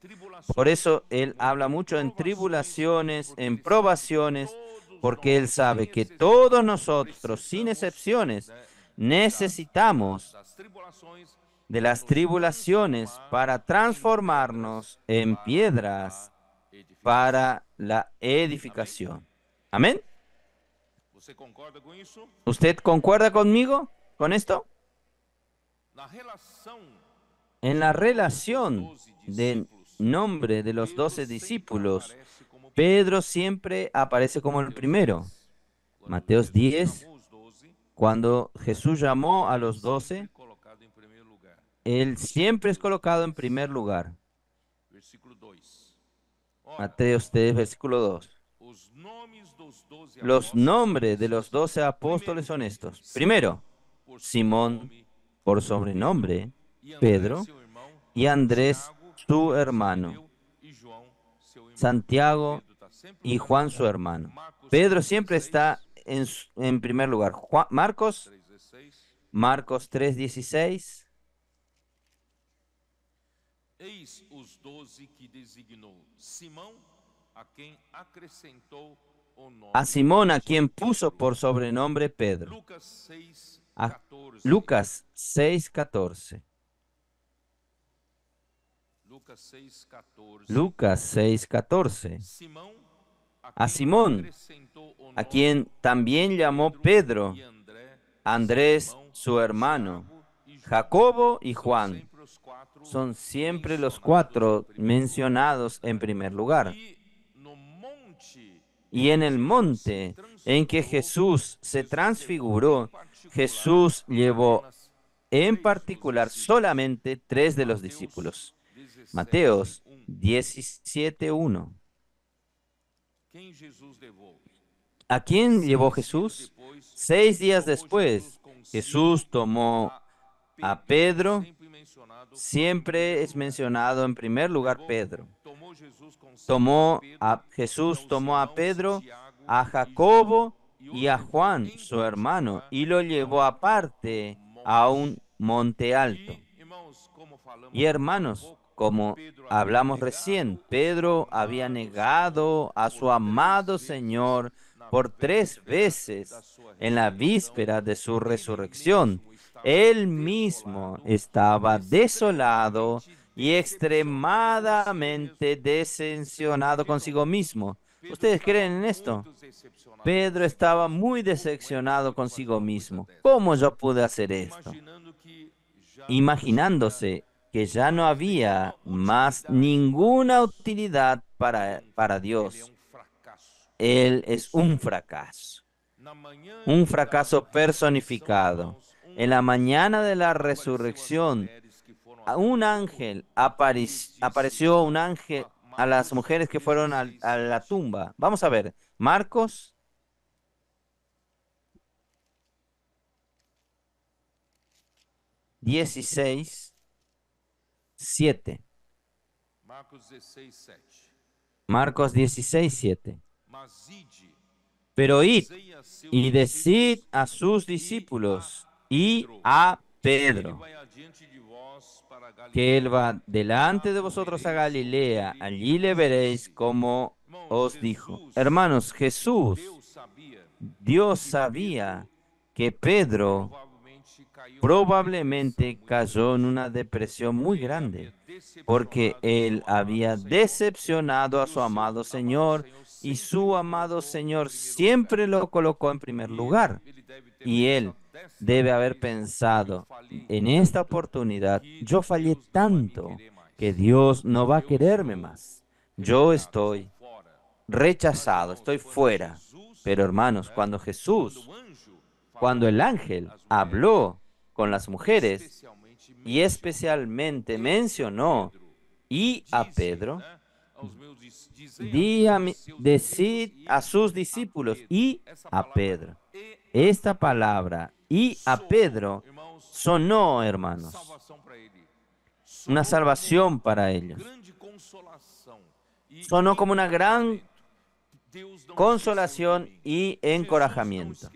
Por eso él habla mucho en tribulaciones, en probaciones, porque él sabe que todos nosotros, sin excepciones, necesitamos de las tribulaciones para transformarnos en piedras para la edificación. Amén. ¿Usted concuerda conmigo con esto? En la relación del nombre de los 12 discípulos, Pedro siempre aparece como el primero. Mateos 10, cuando Jesús llamó a los 12, él siempre es colocado en primer lugar. Mateos 3, versículo 2. Los nombres de los 12 apóstoles son estos. Primero, Simón, por sobrenombre, Pedro, y Andrés, su hermano, Santiago y Juan, su hermano. Pedro siempre está en primer lugar. Marcos 3:16. Eis os 12 que designou Simão, a quem acrescentou o A nome Simón, a quien puso por sobrenombre Pedro. Lucas 6, A 14. Lucas 6:14. Lucas 6, 14. Lucas 6:14. Simão, A quem Simón, acrescentou o a nome quien también llamó Pedro, e André, Andrés, Simão, su hermano, Tiago e João. Jacobo y São Juan. sempre os quatro Son siempre los mencionados cuatro em primeiro mencionados en primer lugar. E no monte Y en el monte en que Jesús se transfiguró, Jesús llevó en particular solamente 3 de los discípulos. Mateos 17:1. Quem Jesus levou? ¿A quién llevó Jesús? 6 días Tomou después, Jesus consigo Jesús tomó a Pedro. sempre mencionado em Siempre primeiro es lugar. mencionado en primer lugar Pedro. Tomou Jesus consigo Jesús tomó a seus irmãos Pedro, Tiago a e João, Jacobo e y os a levou Juan, em su hermano, particular y lo llevó a aparte a un monte. monte alto. E, irmãos, como falamos Y agora há hermanos, pouco, como Pedro havia hablamos negado recién, o seu Pedro había amado negado a Senhor su por amado 3 Señor vezes na por 3 véspera da veces sua en la ressurreição. víspera de su Ele resurrección. mesmo estava Él mismo desolado, estaba desolado extremamente y decepcionado consigo extremadamente mesmo. Será decepcionado que, consigo irmãos, mismo. Pedro ¿Ustedes estava creen en esto? muito decepcionado Pedro consigo estaba mesmo. muy Como é que eu decepcionado pude fazer consigo uma coisa mismo. dessa? ¿Cómo yo pude hacer esto? Imaginando que já não tinha Imaginándose que ya no mais nenhuma había más utilidade para ninguna Deus. utilidad para Ele é Dios. fracasso. Él es un fracaso, Na manhã un da fracaso ressurreição, personificado. irmãos, En la anjo mañana de la apareceu às resurrección, mulheres que foram a até o un sepulcro ángel e lhes disse, apareció un ángel a las Marcos mujeres que fueron 16, a la 7. tumba. Vamos a ver, Marcos 16:7. Marcos 16, 7. Marcos 16:7. Mas ide, Pero id dizei a seus y decid discípulos a sus e discípulos a y Pedro, a ele Pedro, vai adiante de vós para que él Galiléia, va delante lá de o vosotros a vereis como Galilea, ele allí le vos veréis disse. como Irmãos, os dijo. Hermanos, Jesús, Deus sabia Dios que sabía Pedro que Pedro provavelmente caiu numa depressão probablemente muito cayó en grande, una depresión muy porque ele havia grande, porque decepcionado o él seu amado había Senhor decepcionado a e o su seu amado amado Señor Senhor y sempre su o amado colocou em Señor primeiro lugar. siempre lo colocó en primer E lugar. ele deve ter Y él pensado desta debe haber vez eu pensado, falhei en esta tanto oportunidad que yo fallé Deus não vai me tanto querer que mais. Dios no va a Eu quererme estou más. Yo rejeitado, estou estoy fora. Mas, rechazado, irmãos, estoy quando fuera. Jesus, Pero hermanos, né, cuando quando Jesús o anjo cuando el ángel habló con las mujeres y especialmente mencionó y a Pedro, decid a sus discípulos y a Pedro. Esta palabra y a Pedro sonó, hermanos, una salvación para ellos. Sonó como una gran consolación y encorajamiento.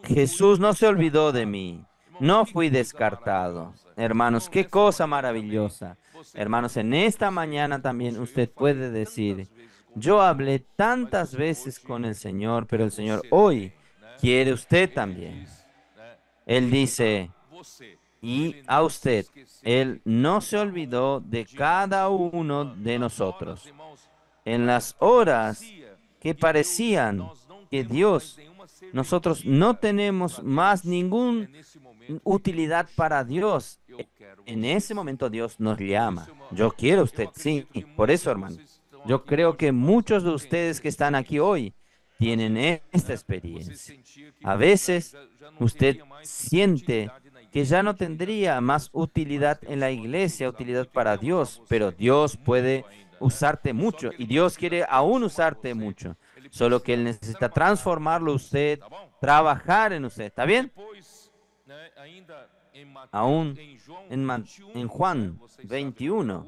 Jesús no se olvidó de mí. No fui descartado. Hermanos, qué cosa maravillosa. Hermanos, en esta mañana también usted puede decir, yo hablé tantas veces con el Señor, pero el Señor hoy quiere usted también. Él dice, y a usted, Él no se olvidó de cada uno de nosotros. En las horas que parecían que nosotros no tenemos más ninguna utilidad para Dios. En ese momento Dios nos llama. Yo quiero a usted, sí. Por eso, hermano, yo creo que muchos de ustedes que están aquí hoy tienen esta experiencia. A veces usted siente que ya no tendría más utilidad en la iglesia, utilidad para Dios, pero Dios puede usarte mucho y Dios quiere aún usarte mucho. Solo que Él necesita transformarlo usted, trabajar en usted. ¿Está bien? Aún en Juan 21,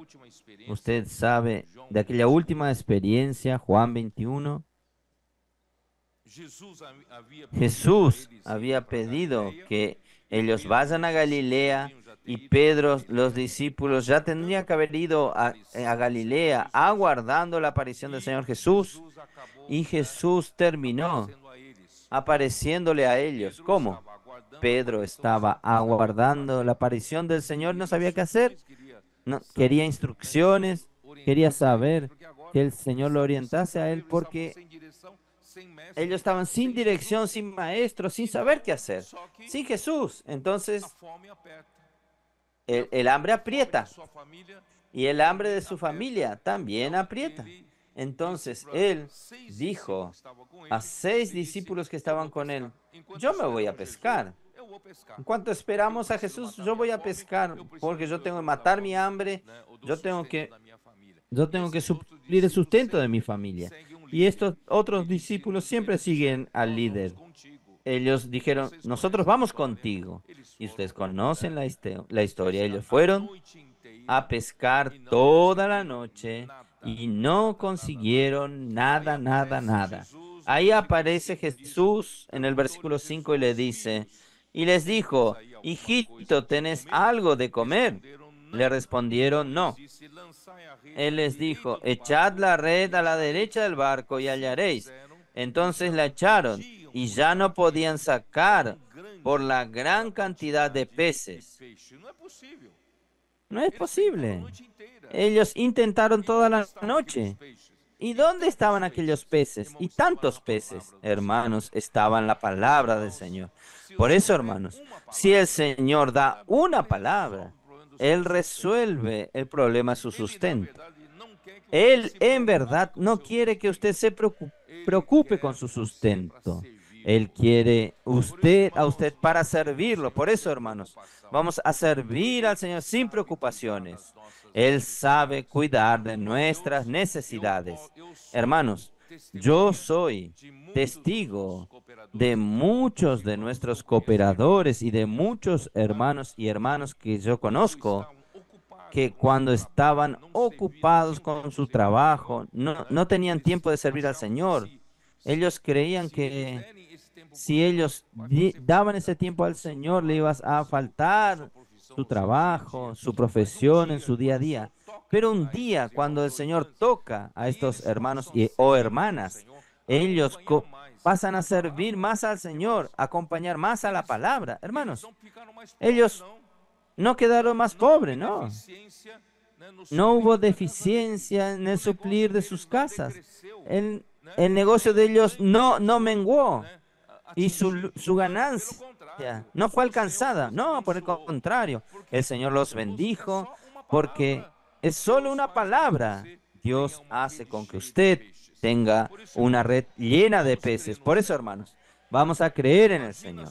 usted sabe de aquella última experiencia, Juan 21. Jesús había pedido que ellos vayan a Galilea y Pedro, los discípulos, ya tendrían que haber ido a Galilea aguardando la aparición del Señor Jesús. Y Jesús terminó apareciéndole a ellos. ¿Cómo? Pedro estaba aguardando la aparición del Señor, no sabía qué hacer. No, quería instrucciones, quería saber que el Señor lo orientase a él porque ellos estaban sin dirección, sin maestro, sin saber qué hacer, sin Jesús. Entonces, el hambre aprieta y el hambre de su familia también aprieta. Entonces, él dijo a 6 discípulos que estaban con él, yo me voy a pescar. En cuanto esperamos a Jesús, yo voy a pescar porque yo tengo que matar mi hambre, yo tengo que suplir el sustento de mi familia. Y estos otros discípulos siempre siguen al líder. Ellos dijeron, nosotros vamos contigo. Y ustedes conocen la historia. Ellos fueron a pescar toda la noche y no consiguieron nada, nada, nada. Ahí aparece Jesús en el versículo 5 y le dice, y les dijo, hijito, ¿tenés algo de comer? Le respondieron, no. Él les dijo, echad la red a la derecha del barco y hallaréis. Entonces la echaron y ya no podían sacar por la gran cantidad de peces. No es posible. Ellos intentaron toda la noche. ¿Y dónde estaban aquellos peces? Y tantos peces, hermanos, estaba en la palabra del Señor. Por eso, hermanos, si el Señor da una palabra, Él resuelve el problema de su sustento. Él en verdad no quiere que usted se preocupe con su sustento. Él quiere a usted para servirlo. Por eso, hermanos, vamos a servir al Señor sin preocupaciones. Él sabe cuidar de nuestras necesidades. Hermanos, yo soy testigo de muchos de nuestros cooperadores y de muchos hermanos y hermanas que yo conozco que cuando estaban ocupados con su trabajo, no tenían tiempo de servir al Señor. Ellos creían que si ellos daban ese tiempo al Señor, le ibas a faltar su trabajo, su profesión en su día a día. Pero un día, cuando el Señor toca a estos hermanos o hermanas, ellos pasan a servir más al Señor, a acompañar más a la palabra. Hermanos, ellos no quedaron más pobres, no. No hubo deficiencia en el suplir de sus casas. El negocio de ellos no menguó y su ganancia no fue alcanzada. No, por el contrario, el Señor los bendijo porque es solo una palabra. Dios hace con que usted tenga una red llena de peces. Por eso, hermanos, Vamos a creer en el Señor.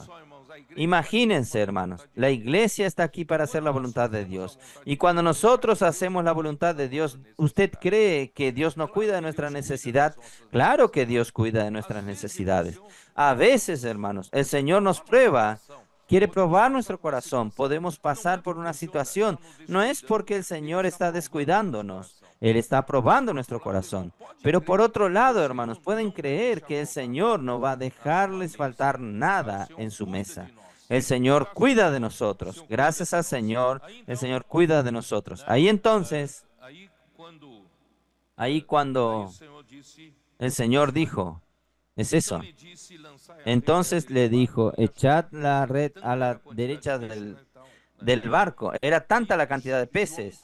Imagínense, hermanos, la iglesia está aquí para hacer la voluntad de Dios. Y cuando nosotros hacemos la voluntad de Dios, ¿usted cree que Dios no cuida de nuestra necesidad? Claro que Dios cuida de nuestras necesidades. A veces, hermanos, el Señor nos prueba. Quiere probar nuestro corazón. Podemos pasar por una situación. No es porque el Señor está descuidándonos. Él está probando nuestro corazón. Pero por otro lado, hermanos, pueden creer que el Señor no va a dejarles faltar nada en su mesa. El Señor cuida de nosotros. Gracias al Señor, el Señor cuida de nosotros. Ahí cuando el Señor dijo, es eso. Entonces le dijo, echad la red a la derecha del barco. Era tanta la cantidad de peces.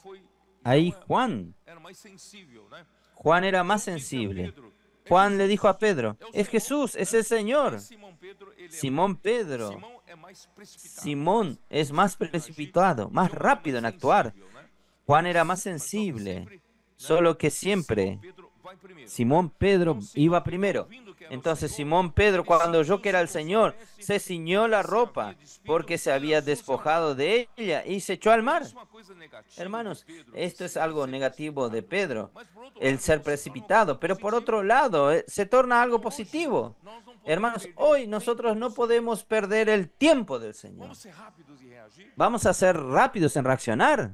Ahí Juan era más sensible. Juan le dijo a Pedro, es Jesús, es el Señor. Simón es más precipitado, más rápido en actuar. Juan era más sensible, solo que siempre Simón Pedro iba primero. Entonces Simón Pedro, cuando oyó que era el Señor, se ciñó la ropa porque se había despojado de ella y se echó al mar. Hermanos, esto es algo negativo de Pedro, el ser precipitado, pero por otro lado, se torna algo positivo. Hermanos, hoy nosotros no podemos perder el tiempo del Señor. Vamos a ser rápidos en reaccionar.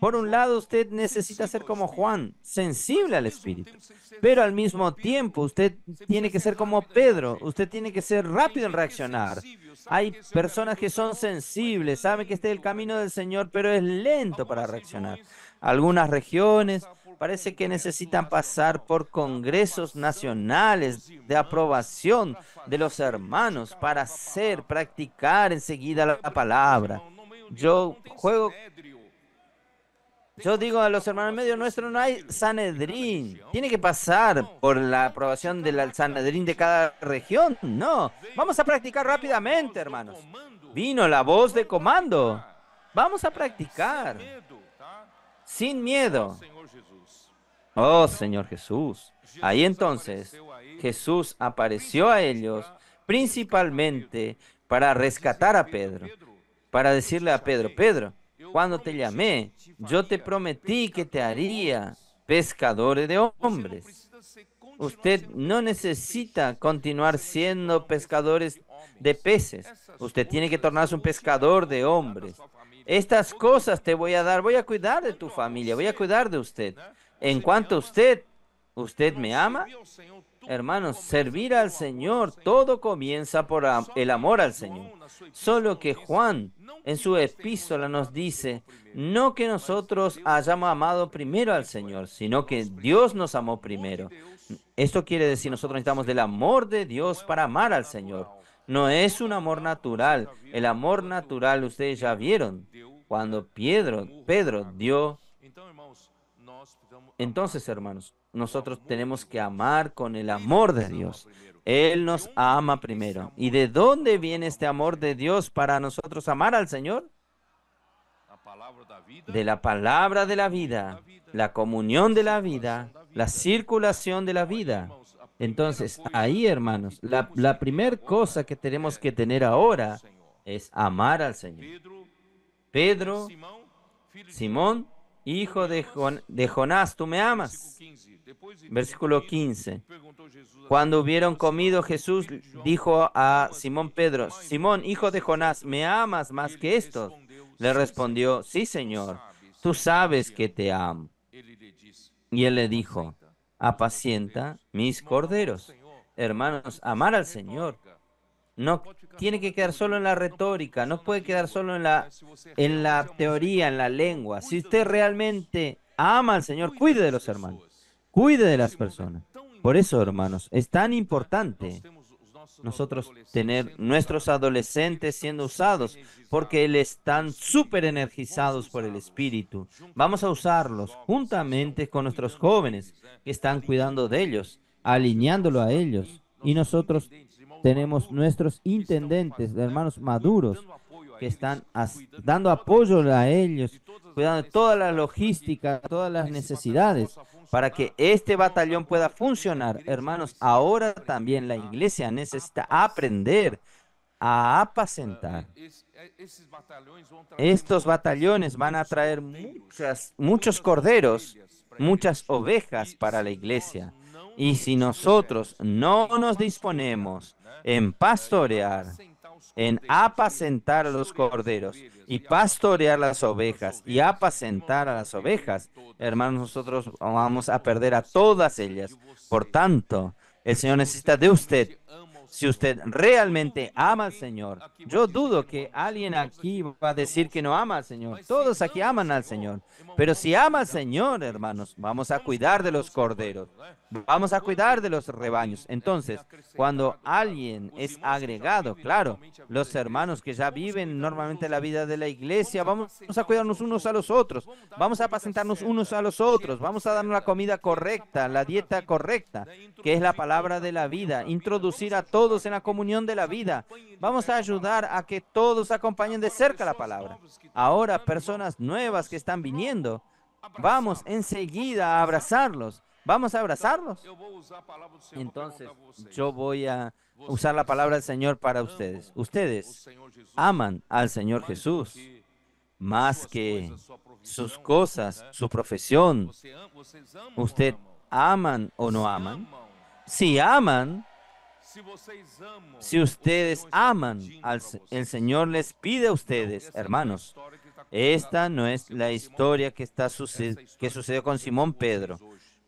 Por un lado, usted necesita ser como Juan, sensible al Espíritu, pero al mismo tiempo usted tiene que ser como Pedro, usted tiene que ser rápido en reaccionar. Hay personas que son sensibles, saben que este es el camino del Señor, pero es lento para reaccionar. Algunas regiones parece que necesitan pasar por congresos nacionales de aprobación de los hermanos para practicar enseguida la palabra. Yo digo a los hermanos en medio nuestro, no hay Sanedrín. Tiene que pasar por la aprobación del Sanedrín de cada región. No, vamos a practicar rápidamente, hermanos. Vino la voz de comando. Vamos a practicar. Sin miedo. Oh, Señor Jesús. Ahí entonces, Jesús apareció a ellos principalmente para rescatar a Pedro. Para decirle a Pedro, Pedro, cuando te llamé, yo te prometí que te haría pescador de hombres. Usted no necesita continuar siendo pescadores de peces. Usted tiene que tornarse un pescador de hombres. Estas cosas te voy a dar. Voy a cuidar de tu familia. Voy a cuidar de usted. En cuanto a usted me ama. Hermanos, servir al Señor, todo comienza por el amor al Señor. Solo que Juan en su epístola nos dice, no que nosotros hayamos amado primero al Señor, sino que Dios nos amó primero. Esto quiere decir, nosotros necesitamos del amor de Dios para amar al Señor. No es un amor natural. El amor natural, ustedes ya vieron, cuando Pedro dio. Entonces, hermanos, nosotros tenemos que amar con el amor de Dios. Él nos ama primero. ¿Y de dónde viene este amor de Dios para nosotros amar al Señor? De la palabra de la vida, la comunión de la vida, la circulación de la vida. Entonces, ahí, hermanos, la primera cosa que tenemos que tener ahora es amar al Señor. Pedro, Simón, hijo de Jonás, ¿tú me amas? Versículo 15. Cuando hubieron comido, Jesús dijo a Simón Pedro, Simón, hijo de Jonás, ¿me amas más que estos? Le respondió, sí, Señor, tú sabes que te amo. Y él le dijo, apacienta mis corderos. Hermanos, amar al Señor no tiene que quedar solo en la retórica, no puede quedar solo en la teoría, en la lengua. Si usted realmente ama al Señor, cuide de los hermanos, cuide de las personas. Por eso, hermanos, es tan importante nosotros tener nuestros adolescentes siendo usados, porque ellos están súper energizados por el Espíritu. Vamos a usarlos juntamente con nuestros jóvenes que están cuidando de ellos, alineándolo a ellos. Y nosotros tenemos nuestros intendentes, hermanos maduros, que están dando apoyo a ellos, cuidando de toda la logística, todas las necesidades. para que este batallón pueda funcionar, hermanos, ahora también la iglesia necesita aprender a apacentar. Estos batallones van a traer muchos corderos, muchas ovejas para la iglesia. Y si nosotros no nos disponemos en pastorear, en apacentar a los corderos y pastorear las ovejas y apacentar a las ovejas, hermanos, nosotros vamos a perder a todas ellas. Por tanto, el Señor necesita de usted. Si usted realmente ama al Señor, yo dudo que alguien aquí va a decir que no ama al Señor. Todos aquí aman al Señor. Pero si ama al Señor, hermanos, vamos a cuidar de los corderos. Vamos a cuidar de los rebaños. Entonces, cuando alguien es agregado, claro, los hermanos que ya viven normalmente la vida de la iglesia, vamos a cuidarnos unos a los otros. Vamos a apacentarnos unos a los otros. Vamos a darnos la comida correcta, la dieta correcta, que es la palabra de la vida. Introducir a todos en la comunión de la vida. Vamos a ayudar a que todos acompañen de cerca la palabra. Ahora, personas nuevas que están viniendo, vamos enseguida a abrazarlos. Vamos a abrazarlos. Entonces, yo voy a usar la palabra del Señor para ustedes. Ustedes aman al Señor Jesús más que sus cosas, su profesión. ¿Usted aman o no aman? Si aman, si ustedes aman, el Señor les pide a ustedes, hermanos, esta no es la historia que sucedió con Simón Pedro.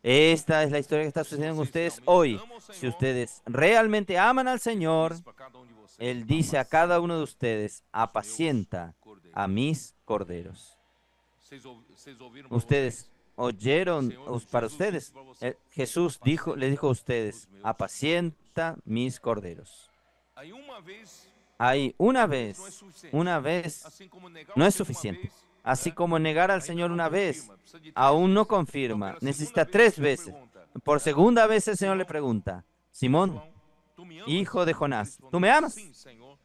Esta es la historia que está sucediendo con ustedes hoy. Si ustedes realmente aman al Señor, Él dice a cada uno de ustedes, apacienta a mis corderos. Ustedes oyeron, para ustedes, Jesús le dijo a ustedes, apacienta mis corderos. Hay una vez no es suficiente. Así como negar al Señor una vez, aún no confirma, necesita 3 veces. Por segunda vez el Señor le pregunta, Simón, hijo de Jonás, ¿tú me amas?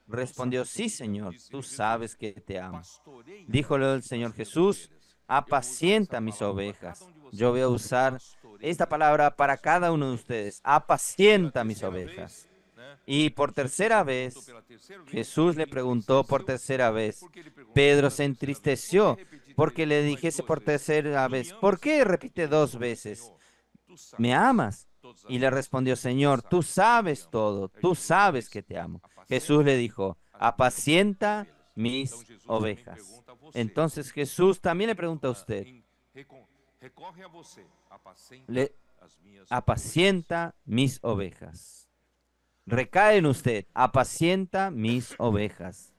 Respondió, sí, Señor, tú sabes que te amo. Díjole el Señor Jesús, apacienta mis ovejas. Yo voy a usar esta palabra para cada uno de ustedes, apacienta mis ovejas. Y por tercera vez, Jesús le preguntó por tercera vez. Pedro se entristeció porque le dijese por tercera vez, ¿por qué repite 2 veces? ¿Me amas? Y le respondió, Señor, tú sabes todo, tú sabes que te amo. Jesús le dijo, apacienta mis ovejas. Entonces Jesús también le pregunta a usted, apacienta mis ovejas. Recae en usted, apacienta mis ovejas.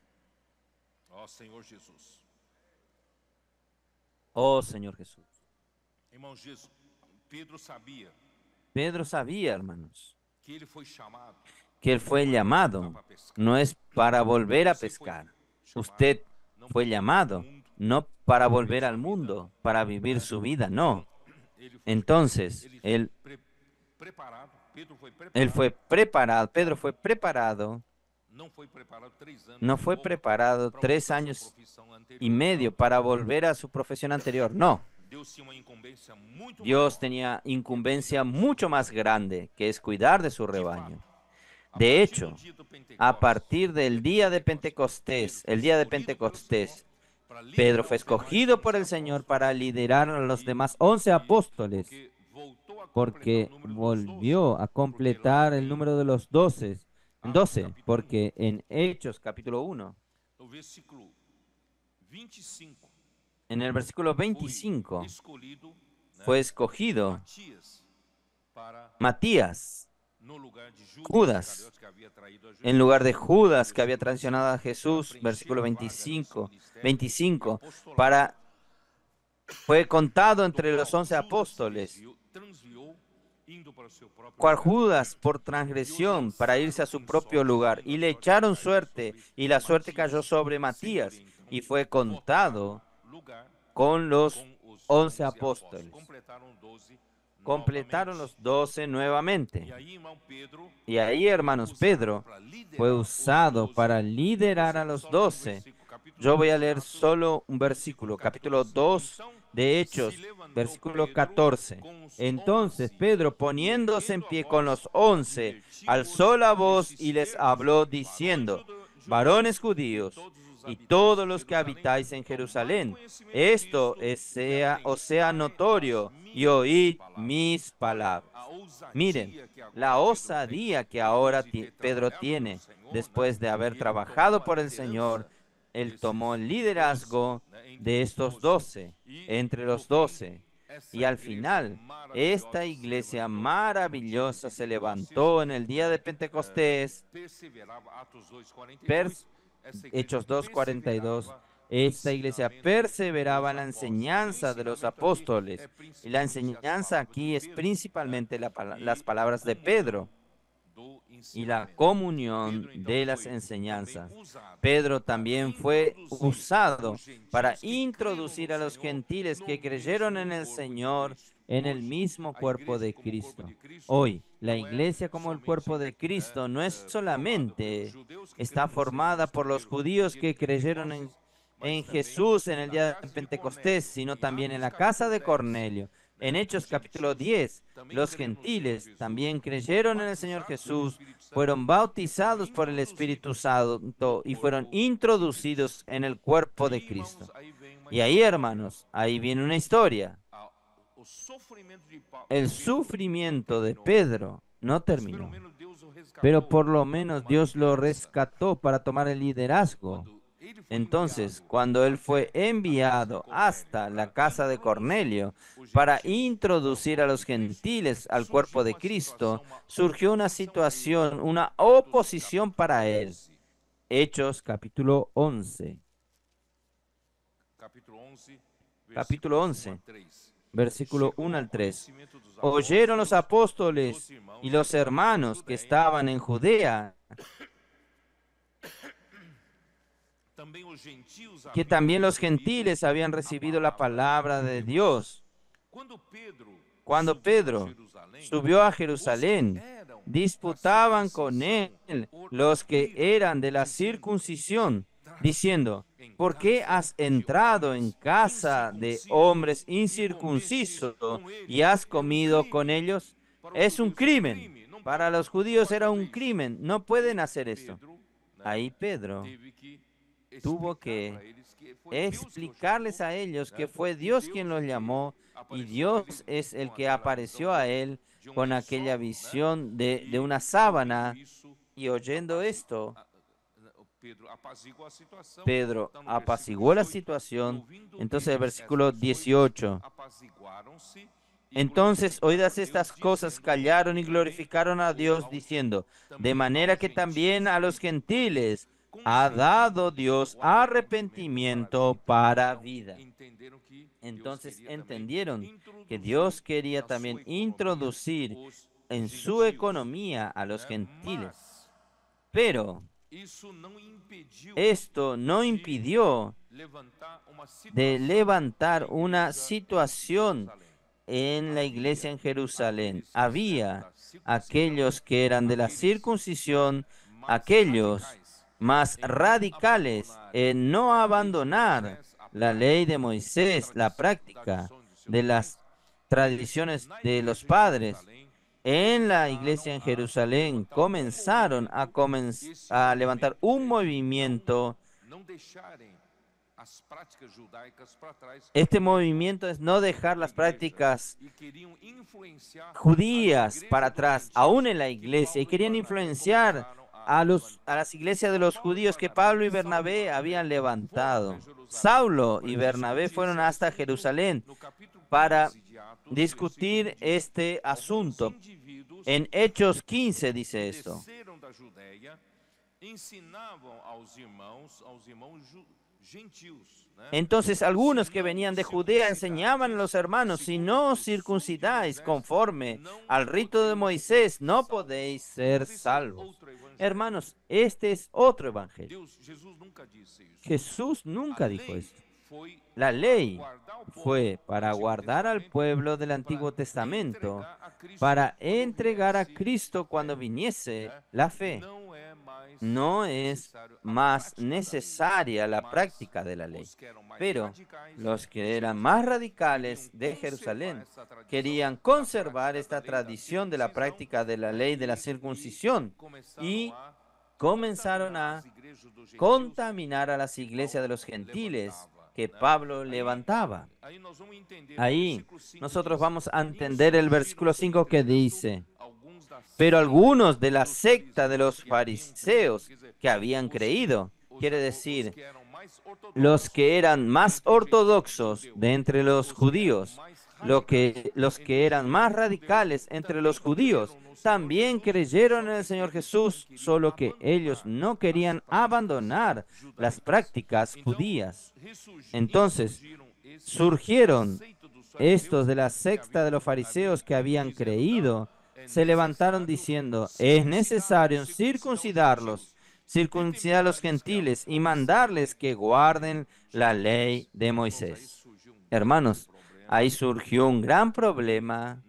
Oh Señor Jesús. Pedro sabía, hermanos, que él fue llamado, no es para volver a pescar. Usted fue llamado, no para volver al mundo, para vivir su vida, no. Entonces, él fue preparado, Pedro fue preparado, no fue preparado 3 años y medio para volver a su profesión anterior, no. Dios tenía incumbencia mucho más grande, que es cuidar de su rebaño. De hecho, a partir del día de Pentecostés, Pedro fue escogido por el Señor para liderar a los demás 11 apóstoles, porque volvió a completar el número de los 12, porque en Hechos capítulo 1, en el versículo 25, fue escogido Matías, Judas, en lugar de Judas que había traicionado a Jesús, versículo 25, fue contado entre los 11 apóstoles. Cual Judas por transgresión para irse a su propio lugar, y le echaron suerte, y la suerte cayó sobre Matías, y fue contado con los 11 apóstoles. Completaron los 12 nuevamente. Y ahí, hermanos, Pedro fue usado para liderar a los 12. Yo voy a leer solo un versículo, capítulo 2, de Hechos, versículo 14. Entonces Pedro, poniéndose en pie con los 11, alzó la voz y les habló diciendo: varones judíos y todos los que habitáis en Jerusalén, esto os sea notorio y oíd mis palabras. Miren, la osadía que ahora Pedro tiene después de haber trabajado por el Señor. Él tomó el liderazgo de estos 12, entre los 12. Y al final, esta iglesia maravillosa se levantó en el día de Pentecostés. Hechos 2:42. Esta iglesia perseveraba en la enseñanza de los apóstoles. Y la enseñanza aquí es principalmente las palabras de Pedro y la comunión de las enseñanzas. Pedro también fue usado para introducir a los gentiles que creyeron en el Señor en el mismo cuerpo de Cristo. Hoy, la iglesia como el cuerpo de Cristo no es solamente está formada por los judíos que creyeron en Jesús en el día de Pentecostés, sino también en la casa de Cornelio. En Hechos capítulo 10, los gentiles también creyeron en el Señor Jesús, fueron bautizados por el Espíritu Santo y fueron introducidos en el cuerpo de Cristo. Y ahí, hermanos, ahí viene una historia. El sufrimiento de Pedro no terminó, pero por lo menos Dios lo rescató para tomar el liderazgo. Entonces, cuando él fue enviado hasta la casa de Cornelio para introducir a los gentiles al cuerpo de Cristo, surgió una situación, una oposición para él. Hechos capítulo 11. Capítulo 11, versículo 1 al 3. Oyeron los apóstoles y los hermanos que estaban en Judea que también los gentiles habían recibido la palabra de Dios. Cuando Pedro subió a Jerusalén, disputaban con él los que eran de la circuncisión, diciendo: ¿por qué has entrado en casa de hombres incircuncisos y has comido con ellos? Es un crimen. Para los judíos era un crimen. No pueden hacer esto. Ahí Pedro tuvo que explicarles a ellos que fue Dios quien los llamó y Dios es el que apareció a él con aquella visión de una sábana. Y oyendo esto, Pedro apaciguó la situación. Entonces el versículo 18. Entonces, oídas estas cosas, callaron y glorificaron a Dios, diciendo: de manera que también a los gentiles ha dado Dios arrepentimiento para vida. Entonces entendieron que Dios quería también introducir en su economía a los gentiles. Pero esto no impidió de levantar una situación en la iglesia en Jerusalén. Había aquellos que eran de la circuncisión, aquellos más radicales en no abandonar la ley de Moisés, la práctica de las tradiciones de los padres. En la iglesia en Jerusalén comenzaron a levantar un movimiento. Este movimiento es no dejar las prácticas judías para atrás, aún en la iglesia, y querían influenciar a las iglesias de los judíos que Pablo y Bernabé habían levantado. Saulo y Bernabé fueron hasta Jerusalén para discutir este asunto. En Hechos 15 dice esto. Entonces algunos que venían de Judea enseñaban a los hermanos: si no os circuncidáis conforme al rito de Moisés, no podéis ser salvos. Hermanos, este es otro evangelio. Jesús nunca dijo esto. La ley fue para guardar al pueblo del Antiguo Testamento, para entregar a Cristo cuando viniese la fe. no es más necesaria la práctica de la ley. Pero los que eran más radicales de Jerusalén querían conservar esta tradición de la práctica de la ley de la circuncisión y comenzaron a contaminar a las iglesias de los gentiles que Pablo levantaba. Ahí nosotros vamos a entender el versículo 5 que dice: pero algunos de la secta de los fariseos que habían creído, quiere decir, los que eran más ortodoxos de entre los judíos, los que eran más radicales entre los judíos, también creyeron en el Señor Jesús, solo que ellos no querían abandonar las prácticas judías. Entonces, surgieron estos de la secta de los fariseos que habían creído, se levantaron diciendo: es necesario circuncidarlos, circuncidar a los gentiles y mandarles que guarden la ley de Moisés. Hermanos, ahí surgió un gran problema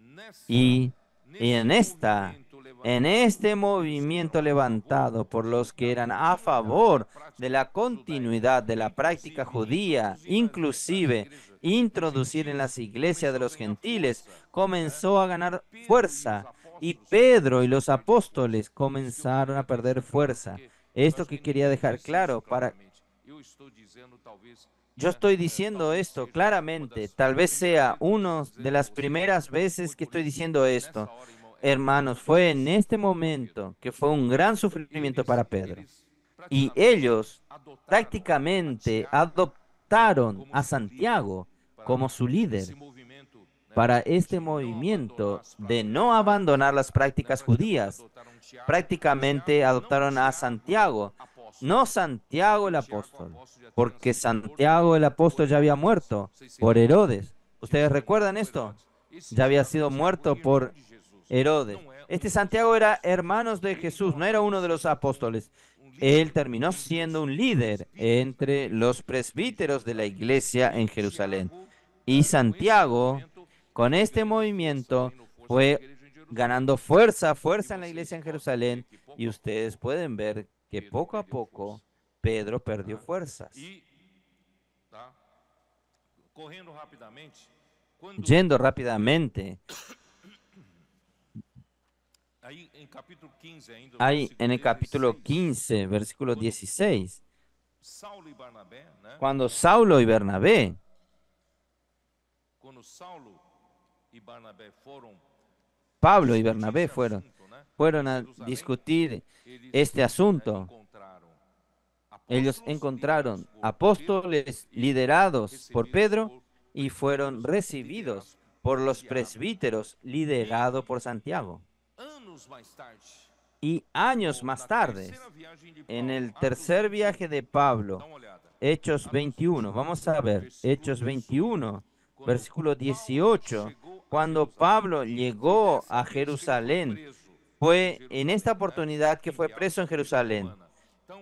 y en este movimiento levantado por los que eran a favor de la continuidad de la práctica judía, inclusive introducir en las iglesias de los gentiles, comenzó a ganar fuerza y Pedro y los apóstoles comenzaron a perder fuerza. Esto que quería dejar claro para... Yo estoy diciendo esto claramente, tal vez sea una de las primeras veces que estoy diciendo esto. Hermanos, fue en este momento que fue un gran sufrimiento para Pedro. Y ellos prácticamente adoptaron a Santiago como su líder para este movimiento de no abandonar las prácticas judías. Prácticamente adoptaron a Santiago, no Santiago el apóstol, porque Santiago el apóstol ya había muerto por Herodes. ¿Ustedes recuerdan esto? Ya había sido muerto por Herodes. Este Santiago era hermanos de Jesús, no era uno de los apóstoles. Él terminó siendo un líder entre los presbíteros de la iglesia en Jerusalén. Y Santiago, con este movimiento, fue ganando fuerza en la iglesia en Jerusalén. Y ustedes pueden ver que poco a poco Pedro perdió fuerzas. Yendo rápidamente, ahí en el capítulo 15, versículo 16, cuando Saulo y Bernabé Pablo y Bernabé fueron a discutir este asunto. Ellos encontraron apóstoles liderados por Pedro y fueron recibidos por los presbíteros liderados por Santiago. Y años más tarde, en el tercer viaje de Pablo, Hechos 21, vamos a ver, Hechos 21, versículo 18, cuando Pablo llegó a Jerusalén, fue en esta oportunidad que fue preso en Jerusalén,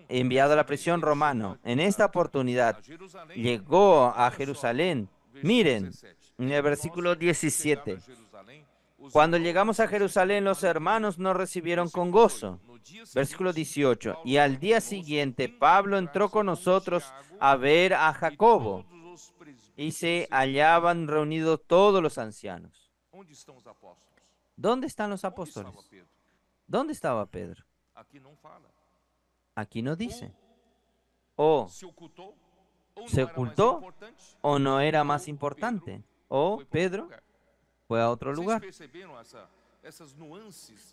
enviado a la prisión romano. En esta oportunidad llegó a Jerusalén. Miren, en el versículo 17. Cuando llegamos a Jerusalén, los hermanos nos recibieron con gozo. Versículo 18. Y al día siguiente, Pablo entró con nosotros a ver a Jacobo, y se hallaban reunidos todos los ancianos. ¿Dónde están los apóstoles? ¿Dónde estaba Pedro? Aquí no dice. O se ocultó, o no era más importante, o Pedro fue a otro lugar.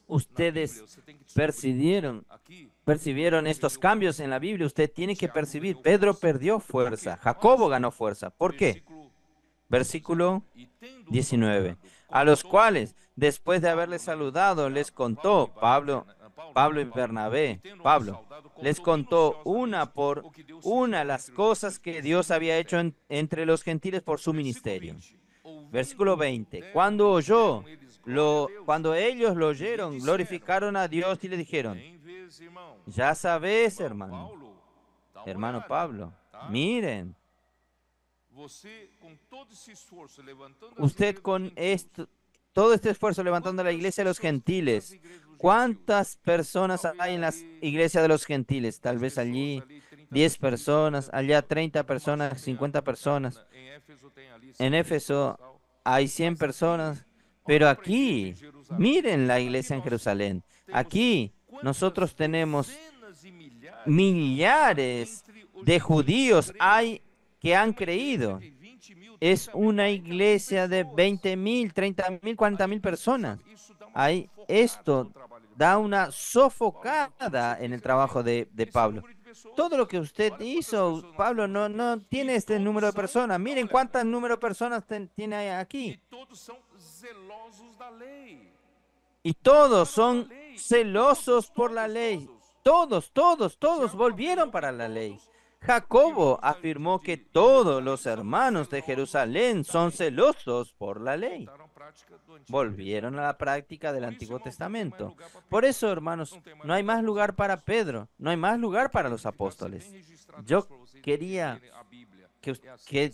Ustedes percibieron estos cambios en la Biblia. Usted tiene que percibir. Pedro perdió fuerza. Jacobo ganó fuerza. ¿Por qué? Versículo 19. A los cuales, después de haberles saludado, les contó Pablo y Bernabé. Pablo les contó una por una las cosas que Dios había hecho entre los gentiles por su ministerio. Versículo 20. Cuando ellos lo oyeron, glorificaron a Dios y le dijeron: ya sabes, hermano Pablo, miren, usted con esto, todo este esfuerzo levantando la iglesia de los gentiles. ¿Cuántas personas hay en las iglesias de los gentiles? Tal vez allí 10 personas, allá 30 personas, 50 personas. En Éfeso hay 100 personas, pero aquí, miren la iglesia en Jerusalén. Aquí nosotros tenemos millares de judíos hay que han creído. Es una iglesia de 20.000, 30.000, 40.000 personas. Ahí, esto da una sofocada en el trabajo de Pablo. Todo lo que usted hizo, Pablo, no tiene este número de personas. Miren cuántas número de personas tiene aquí. Y todos son celosos por la ley. Todos volvieron para la ley. Jacobo afirmó que todos los hermanos de Jerusalén son celosos por la ley. Volvieron a la práctica del Antiguo Testamento. Por eso, hermanos, no hay más lugar para Pedro, no hay más lugar para los apóstoles. Yo quería que,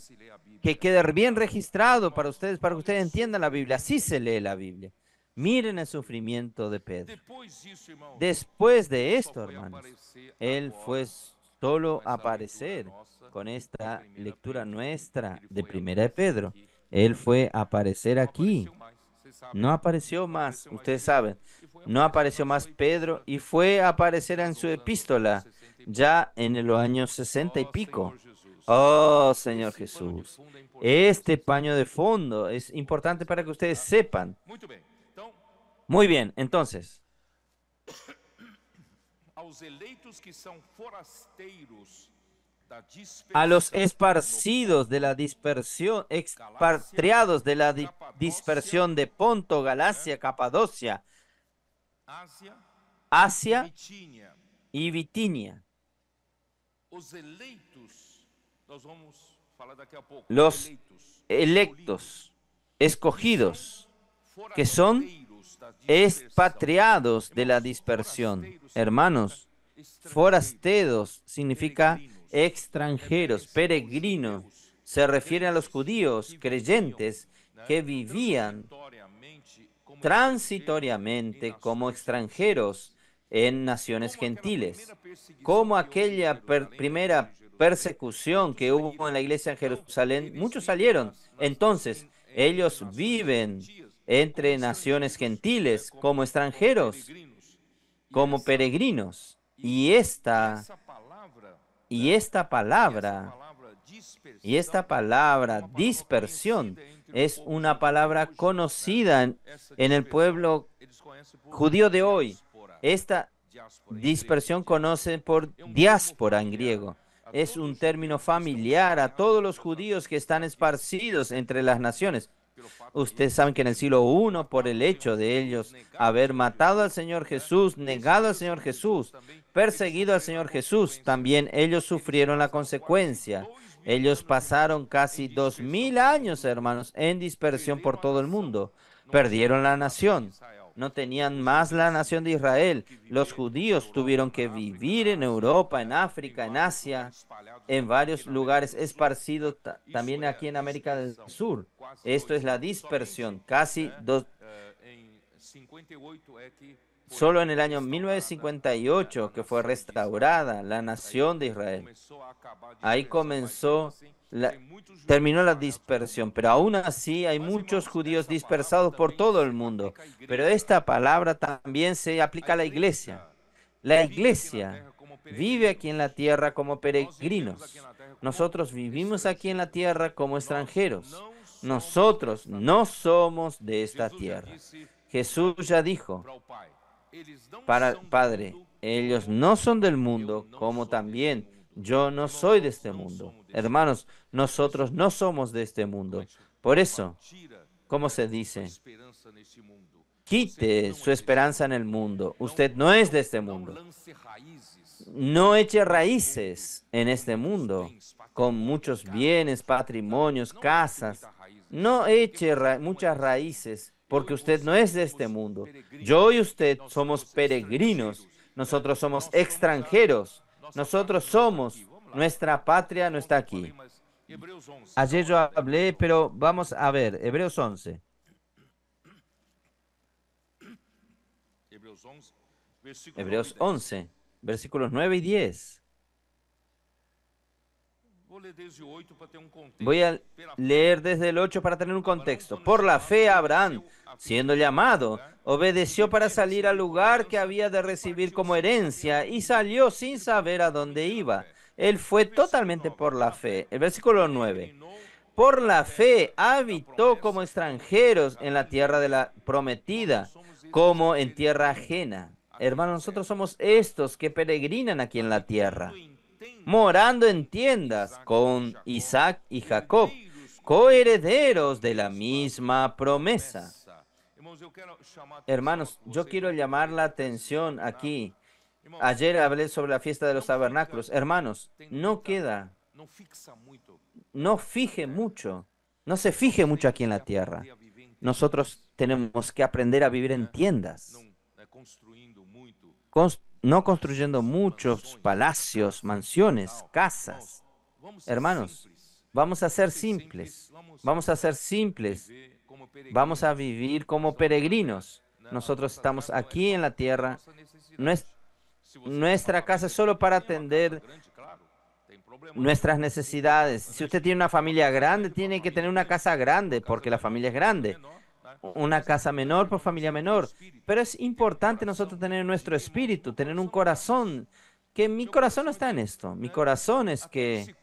que quede bien registrado para que ustedes entiendan la Biblia. Así se lee la Biblia. Miren el sufrimiento de Pedro. Después de esto, hermanos, él fue solo aparecer con esta lectura nuestra de Primera de Pedro. Él fue a aparecer aquí. No apareció más, ustedes saben, no apareció más Pedro y fue a aparecer en su epístola ya en los años 60 y pico. Oh, Señor Jesús, este paño de fondo es importante para que ustedes sepan. Muy bien, entonces, a los esparcidos de la dispersión, expatriados de la dispersión de Ponto, Galacia, Capadocia, Asia y Bitinia. Los electos, escogidos, que son expatriados de la dispersión. Hermanos, forasteros significa extranjeros, peregrinos. Se refiere a los judíos creyentes que vivían transitoriamente como extranjeros en naciones gentiles. Como aquella primera persecución que hubo en la iglesia en Jerusalén, muchos salieron. Entonces, ellos viven entre naciones gentiles como extranjeros, como peregrinos. Y esta palabra dispersión es una palabra conocida en el pueblo judío de hoy. Esta dispersión conoce por diáspora en griego. Es un término familiar a todos los judíos que están esparcidos entre las naciones. Ustedes saben que en el siglo I, por el hecho de ellos haber matado al Señor Jesús, negado al Señor Jesús, perseguido al Señor Jesús, también ellos sufrieron la consecuencia. Ellos pasaron casi 2000 años, hermanos, en dispersión por todo el mundo. Perdieron la nación. No tenían más la nación de Israel. Los judíos tuvieron que vivir en Europa, en África, en Asia, en varios lugares esparcidos, también aquí en América del Sur. Esto es la dispersión. Solo en el año 1958 que fue restaurada la nación de Israel. Ahí terminó la dispersión, pero aún así hay muchos judíos dispersados por todo el mundo. Pero esta palabra también se aplica a la iglesia. La iglesia vive aquí en la tierra como peregrinos. Nosotros vivimos aquí en la tierra como extranjeros. Nosotros no somos de esta tierra. Jesús ya dijo para el Padre, ellos no son del mundo, como también yo no soy de este mundo. Hermanos, nosotros no somos de este mundo. Por eso, ¿cómo se dice? Quite su esperanza en el mundo. Usted no es de este mundo. No eche raíces en este mundo con muchos bienes, patrimonios, casas. No eche muchas raíces porque usted no es de este mundo. Yo y usted somos peregrinos. Nosotros somos extranjeros. Nuestra patria no está aquí. Ayer yo hablé, pero vamos a ver, Hebreos 11. Hebreos 11, versículos 9 y 10. Voy a leer desde el 8 para tener un contexto. Por la fe, Abraham, siendo llamado, obedeció para salir al lugar que había de recibir como herencia y salió sin saber a dónde iba. Él fue totalmente por la fe. El versículo 9. Por la fe habitó como extranjeros en la tierra de la prometida, como en tierra ajena. Hermanos, nosotros somos estos que peregrinan aquí en la tierra, morando en tiendas con Isaac y Jacob, coherederos de la misma promesa. Hermanos, yo quiero llamar la atención aquí. Ayer hablé sobre la fiesta de los tabernáculos. Hermanos, no se fije mucho aquí en la tierra. Nosotros tenemos que aprender a vivir en tiendas, no construyendo muchos palacios, mansiones, casas. Hermanos, vamos a ser simples, vamos a vivir como peregrinos. Nosotros estamos aquí en la tierra. Nuestra casa es solo para atender nuestras necesidades. Si usted tiene una familia grande, tiene que tener una casa grande porque la familia es grande. Una casa menor por familia menor. Pero es importante nosotros tener nuestro espíritu, tener un corazón, que mi corazón no está en esto. Mi corazón es que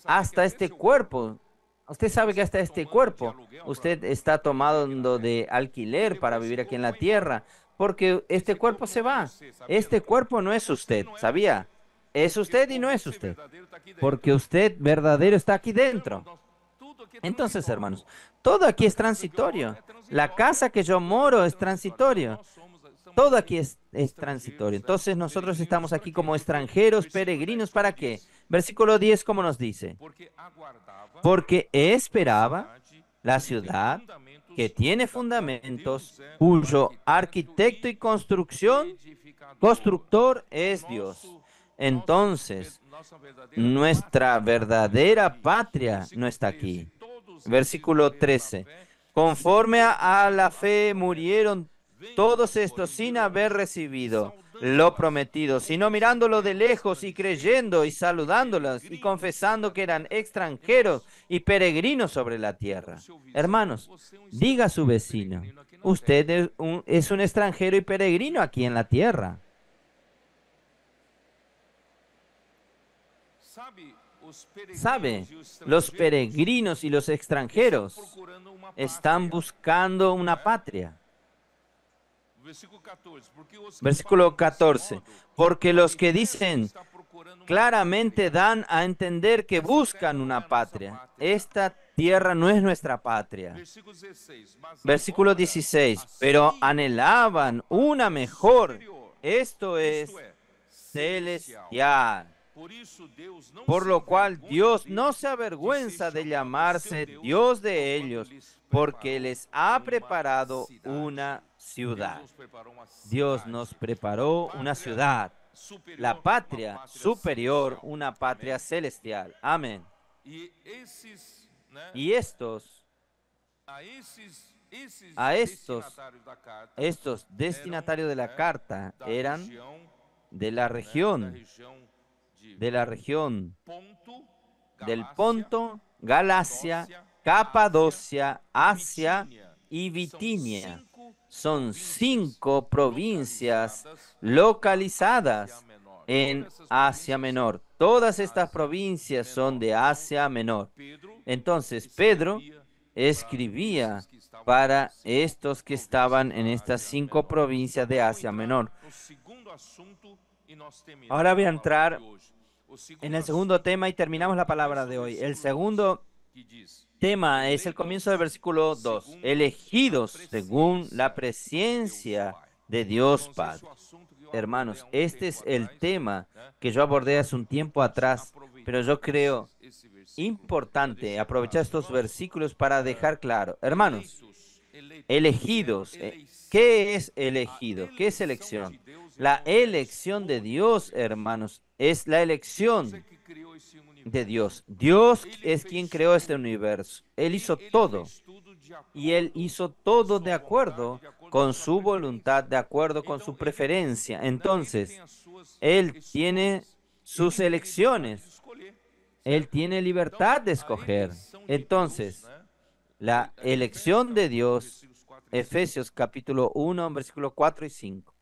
hasta este cuerpo, usted sabe que hasta este cuerpo, usted está tomando de alquiler para vivir aquí en la tierra, porque este cuerpo se va. Este cuerpo no es usted, ¿sabía? Es usted y no es usted, porque usted verdadero está aquí dentro. Entonces, hermanos, todo aquí es transitorio. La casa que yo moro es transitorio. Todo aquí es transitorio. Entonces, nosotros estamos aquí como extranjeros, peregrinos, ¿para qué? Versículo 10, ¿cómo nos dice? Porque esperaba la ciudad que tiene fundamentos, cuyo arquitecto y constructor es Dios. Entonces, nuestra verdadera patria no está aquí. Versículo 13. Conforme a la fe murieron todos estos sin haber recibido lo prometido, sino mirándolo de lejos y creyendo y saludándolos y confesando que eran extranjeros y peregrinos sobre la tierra. Hermanos, diga a su vecino, usted es un extranjero y peregrino aquí en la tierra. ¿Sabe? Los peregrinos y los extranjeros están buscando una patria. Versículo 14. Porque los que dicen claramente dan a entender que buscan una patria. Esta tierra no es nuestra patria. Versículo 16. Pero anhelaban una mejor. Esto es celestial. Por lo cual Dios no se avergüenza de llamarse Dios de ellos, porque les ha preparado una ciudad. Dios nos preparó una ciudad, la patria superior, una patria celestial. Amén. Y estos destinatarios de la carta eran de la región del Ponto, Galacia, Capadocia, Asia y Bitinia. Son 5 provincias localizadas en Asia Menor. Todas estas provincias son de Asia Menor. Entonces, Pedro escribía para estos que estaban en estas 5 provincias de Asia Menor. Ahora voy a entrar en el segundo tema y terminamos la palabra de hoy. El segundo tema es el comienzo del versículo 2. Elegidos según la presencia de Dios Padre. Hermanos, este es el tema que yo abordé hace un tiempo atrás, pero yo creo importante aprovechar estos versículos para dejar claro. Hermanos, elegidos. ¿Qué es elegido? ¿Qué es elección? La elección de Dios, hermanos, es la elección de Dios. Dios es quien creó este universo. Él hizo todo. Y Él hizo todo de acuerdo con su voluntad, de acuerdo con su preferencia. Entonces, Él tiene sus elecciones. Él tiene libertad de escoger. Entonces, la elección de Dios, Efesios capítulo 1, versículos 4 y 5.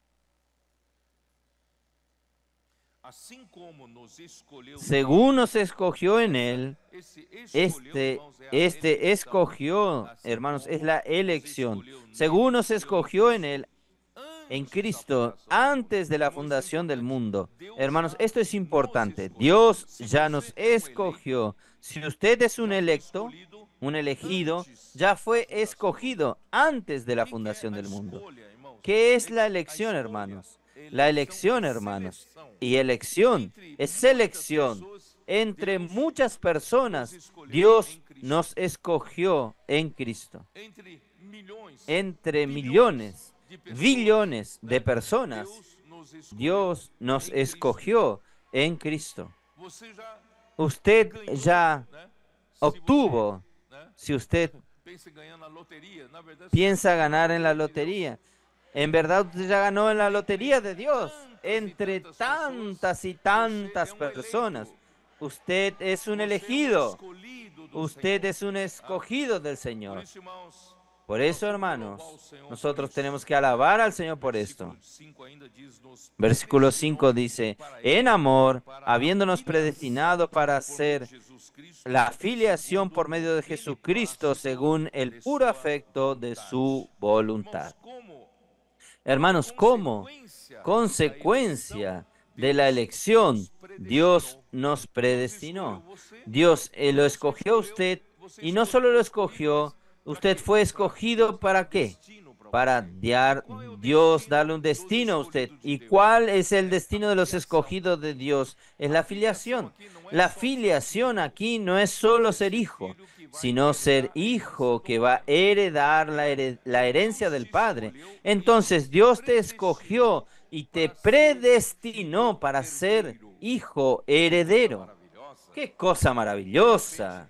Según nos escogió en Él, este escogió, hermanos, es la elección. Según nos escogió en Él, en Cristo, antes de la fundación del mundo. Hermanos, esto es importante. Dios ya nos escogió. Si usted es un electo, un elegido, ya fue escogido antes de la fundación del mundo. ¿Qué es la elección, hermanos? La elección, hermanos, y elección es selección. Entre muchas personas, Dios nos escogió en Cristo. Entre millones, billones de personas, Dios nos escogió en Cristo. Usted ya obtuvo, si usted piensa ganar en la lotería, en verdad usted ya ganó en la lotería de Dios. Entre tantas y tantas personas, usted es un elegido. Usted es un escogido del Señor. Por eso, hermanos, nosotros tenemos que alabar al Señor por esto. Versículo 5 dice, en amor, habiéndonos predestinado para hacer la filiación por medio de Jesucristo según el puro afecto de su voluntad. Hermanos, como consecuencia de la elección, Dios nos predestinó. Dios lo escogió a usted y no solo lo escogió, usted fue escogido ¿para qué? Para Dios darle un destino a usted. ¿Y cuál es el destino de los escogidos de Dios? Es la filiación. La filiación aquí no es solo ser hijo, sino ser hijo que va a heredar la herencia del Padre. Entonces Dios te escogió y te predestinó para ser hijo heredero. ¡Qué cosa maravillosa!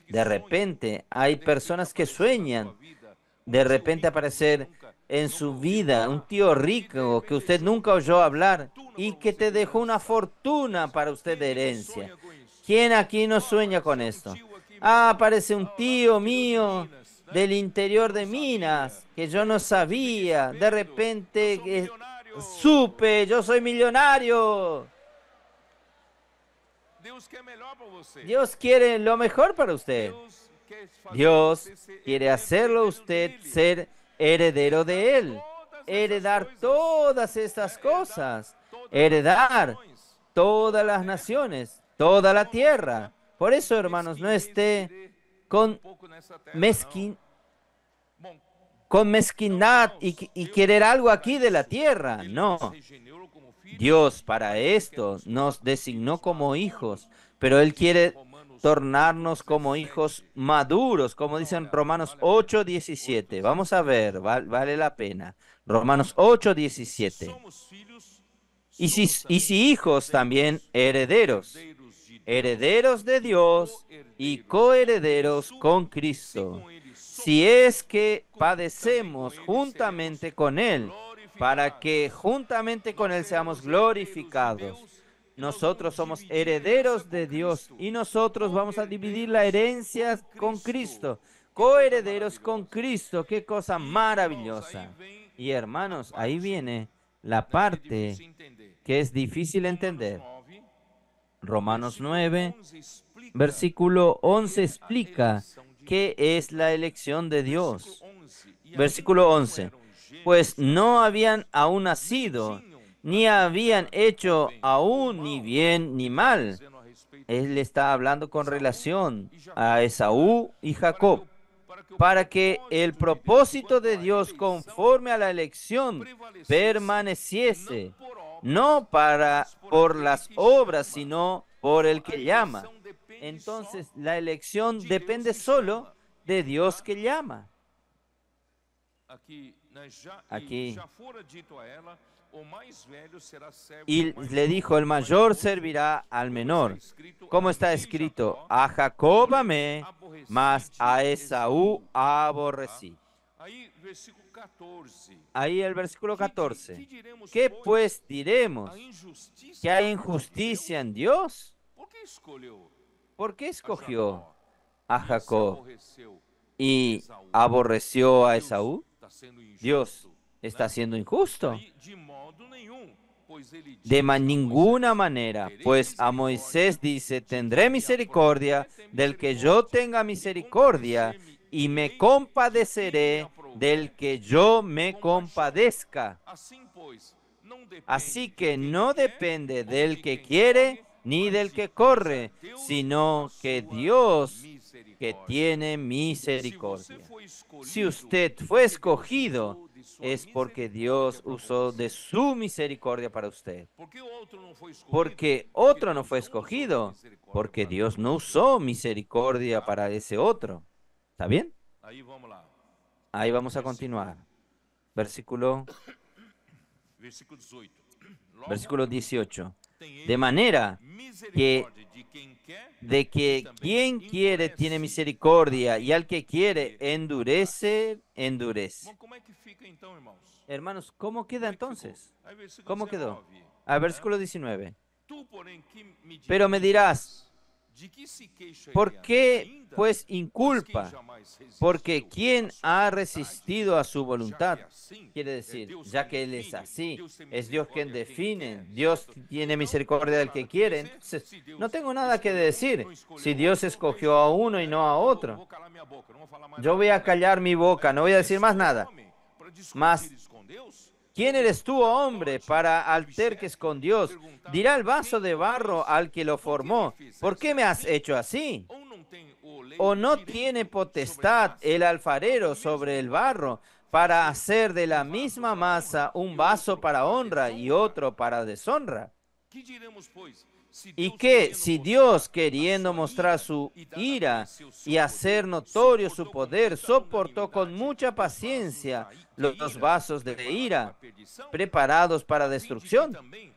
De repente hay personas que sueñan de repente aparecer en su vida un tío rico que usted nunca oyó hablar y que te dejó una fortuna para usted de herencia. ¿Quién aquí no sueña con esto? Ah, aparece un tío mío del interior de Minas que yo no sabía. De repente supe, yo soy millonario. Dios quiere lo mejor para usted. Dios quiere hacerlo a usted ser heredero de Él, heredar todas estas cosas, heredar todas las naciones, toda la tierra. Por eso, hermanos, no esté con mezquindad y querer algo aquí de la tierra. No. Dios para esto nos designó como hijos, pero Él quiere tornarnos como hijos maduros, como dicen Romanos 8:17. Vamos a ver, vale la pena. Romanos 8:17. Y si hijos también herederos, herederos de Dios y coherederos con Cristo, si es que padecemos juntamente con Él, para que juntamente con Él seamos glorificados. Nosotros somos herederos de Dios y nosotros vamos a dividir la herencia con Cristo, coherederos con Cristo. Qué cosa maravillosa. Y hermanos, ahí viene la parte que es difícil entender. Romanos 9, versículo 11 explica qué es la elección de Dios. Versículo 11. Pues no habían aún nacido, ni habían hecho aún ni bien ni mal. Él está hablando con relación a Esaú y Jacob, para que el propósito de Dios conforme a la elección permaneciese, no por las obras, sino por el que llama. Entonces, la elección depende solo de Dios que llama. Aquí. Y le dijo, el mayor servirá al menor. Como está escrito, a Jacob amé, mas a Esaú aborrecí. Ahí el versículo Que 14. diremos, ¿Qué pois, pues diremos? a injustiça ¿Que hay de injusticia en Dios? Por que escolheu ¿Por qué a escogió Jacó a e se Jacob aborreceu de y Esaú? aborreció a Deus Esaú? está sendo Dios injusto, está né? siendo injusto. Aí, de modo nenhum, pois ele De diz a ninguna Moisés, manera, terei pues a Moisés misericórdia dice, de tendré quem me aprove. misericordia Quem tem del que yo misericórdia tenga e misericordia compadecer-me y me irei de quem me compadeceré del aprouver que yo me com paixão. compadezca. Assim, pois, não Así depende de que quem no quer depende ou del de que quem quiere corre, ni mas del de que mas a corre, Deus sino a que sua Dios que misericórdia. tiene Se você misericordia. foi Si escolhido, usted fue porque Deus escogido, usou de sua es porque misericórdia Dios para usó você. de su misericordia para usted. Porque o outro não foi escolhido, Porque porque otro no Deus fue não usou de escogido, misericórdia porque para Dios com no você. usó misericordia Tá? para ese otro. ¿Está bien? Aí vamos lá. Ahí vamos a continuar. Versículo, Versículo 18. Logo, versículo 18. tem De ele manera que misericórdia de quem quer de e que também quien quiere tiene endurece misericordia a y quem al que quiere quer. endurece, endurece. Bom, como é que fica então, irmãos? Hermanos, ¿cómo queda Como é que ficou? entonces? Aí, versículo ¿Cómo quedó? 19. A né? versículo 19. Tu, porém, que me Pero me dirás, de que se queixa ¿por ele qué ainda? pues Pois quem inculpa? jamais resistiu Porque quien à sua ha vontade, resistido a su já voluntad, que é assim, quiere é decir, Deus ya quem que Él es define, así, Deus tem es Dios quien misericórdia a quem define, quer, Dios certo? tiene Então, misericordia não del tenho que nada que quiere. dizer. Entonces, Se Deus no tengo nada que escolheu um, decir. não escolheu Si Dios outro, escogió a uno y no a otro, vou calar minha boca, não vou falar mais yo nada, voy a né? callar mi boca, Aí, no voy a quem decir sou más eu, nada. homem, para discutir Mas, isso com Deus? ¿quién eres tú, Pergunta, hombre, pode para o alterques chefe con Dios? perguntar Dirá el a vaso quem de o barro fez? al que lo Por que me formó, ¿por fizeste qué me has assim? hecho así? Ou não tem o oleiro ¿O no direito tiene sobre a potestad massa el para alfarero do sobre mesmo el barro barro para fazer hacer de la vaso misma para masa honra un e vaso outro para honra y desonra? otro para deshonra? Que diremos, pois, se Y Deus que querendo si mostrar Dios, a queriendo sua mostrar ira su e dar a ira conhecer o seu y hacer poder, notorio su suportou com poder, muita soportó con longanimidade mucha os vasos paciencia de los ira vasos de preparados para a ira perdição, preparados para a fim de que destrucción também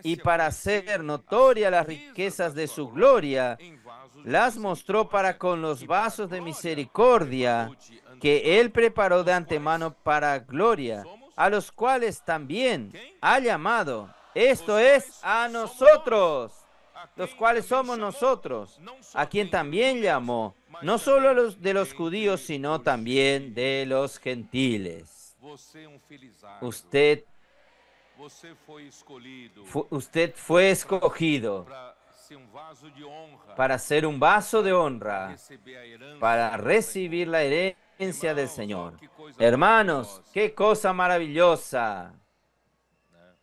y desse a para conhecer hacer as notoria las riquezas riquezas da de sua su glória gloria, em vasos de las mostró para misericórdia, con los que para vasos de glória misericordia preparou de que Él antemão, preparó de os antemano quais para gloria, somos a los cuales también quem? ha llamado, esto Os es, quais a somos nós, nosotros, a los quem cuales também somos chamou, nosotros, não só a quien dentre os también judeus, llamó, mas no solo a também los de los judíos, dentre sino os también de gentios. los gentiles. Você é felizardo. Usted, Você foi escolhido usted fue escogido para ser vaso de honra, para ser un vaso de para honra, receber a herança para do recibir Senhor. la herencia del Irmãos, ó, Señor. que coisa Hermanos, maravilhosa, qué cosa maravillosa. né?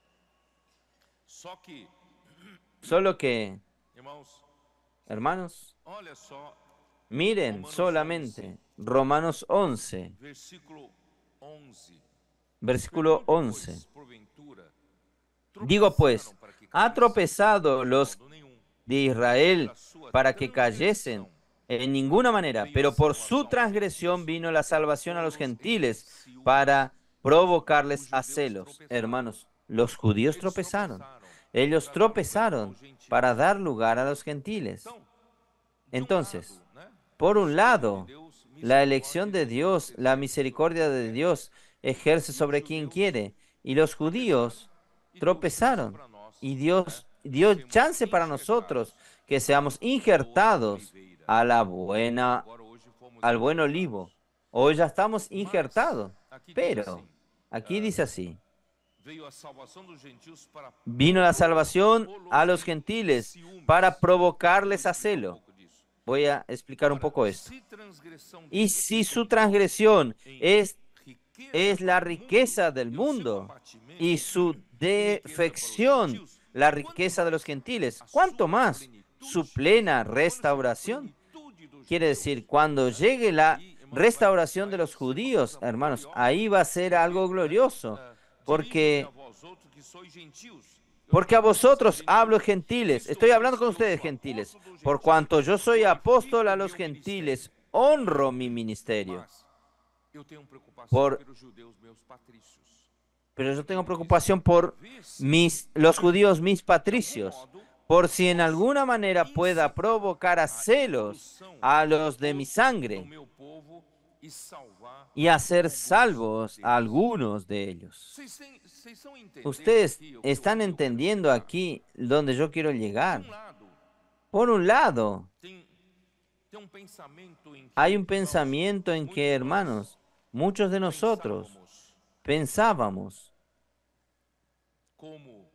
Só que, Solo que, irmãos, hermanos, olha só, miren Romanos solamente Romanos 11, versículo 11. versículo Pergunto, 11. pois, porventura, Digo pues, tropeçaram para que ¿ha caíssem? tropezado De los modo nenhum. de Israel Pela sua para que cayesen? transgressão En ninguna manera, veio a pero por salvação su aos transgresión gentios, vino la salvación a los por los gentiles ciúmes. para provocarles Os a judeus celos. tropeçaram. Hermanos, los judíos Eles tropezaron. tropeçaram Ellos para dar lugar tropezaron aos gentios. para dar lugar a los gentiles. Então, de Entonces, lado, né, por a un escolha lado, de Deus, la elección de misericórdia Dios, la misericordia de Dios ejerce sobre quien quiere. Y los judíos tropezaron. Y Dios dio chance para nosotros que seamos injertados a la buena, al buen olivo. Hoy ya estamos injertados. Pero aquí dice así: vino la salvación a los gentiles para provocarles a celo. Voy a explicar un poco esto. Y si su transgresión es la riqueza del mundo y su defección la riqueza de los gentiles, ¿cuánto más su plena restauración? Quiere decir, cuando llegue la restauración de los judíos, hermanos, ahí va a ser algo glorioso, porque a vosotros hablo gentiles, estoy hablando con ustedes gentiles, por cuanto yo soy apóstol a los gentiles, honro mi ministerio. Pero yo tengo preocupación por los judíos, mis patricios, por si en alguna manera pueda provocar a celos a los de mi sangre, e salvar y hacer alguns salvos a deles. algunos de ellos. Vocês estão entendendo Ustedes aqui o que están eu quero entendiendo chegar? aquí donde yo quiero De llegar. lado, Por un lado, tem pensamento em hay que, un irmãos, pensamiento en muitos que, de nós hermanos, muchos de nosotros pensábamos como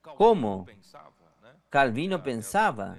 Calvino como pensava, né? Calvino pensaba,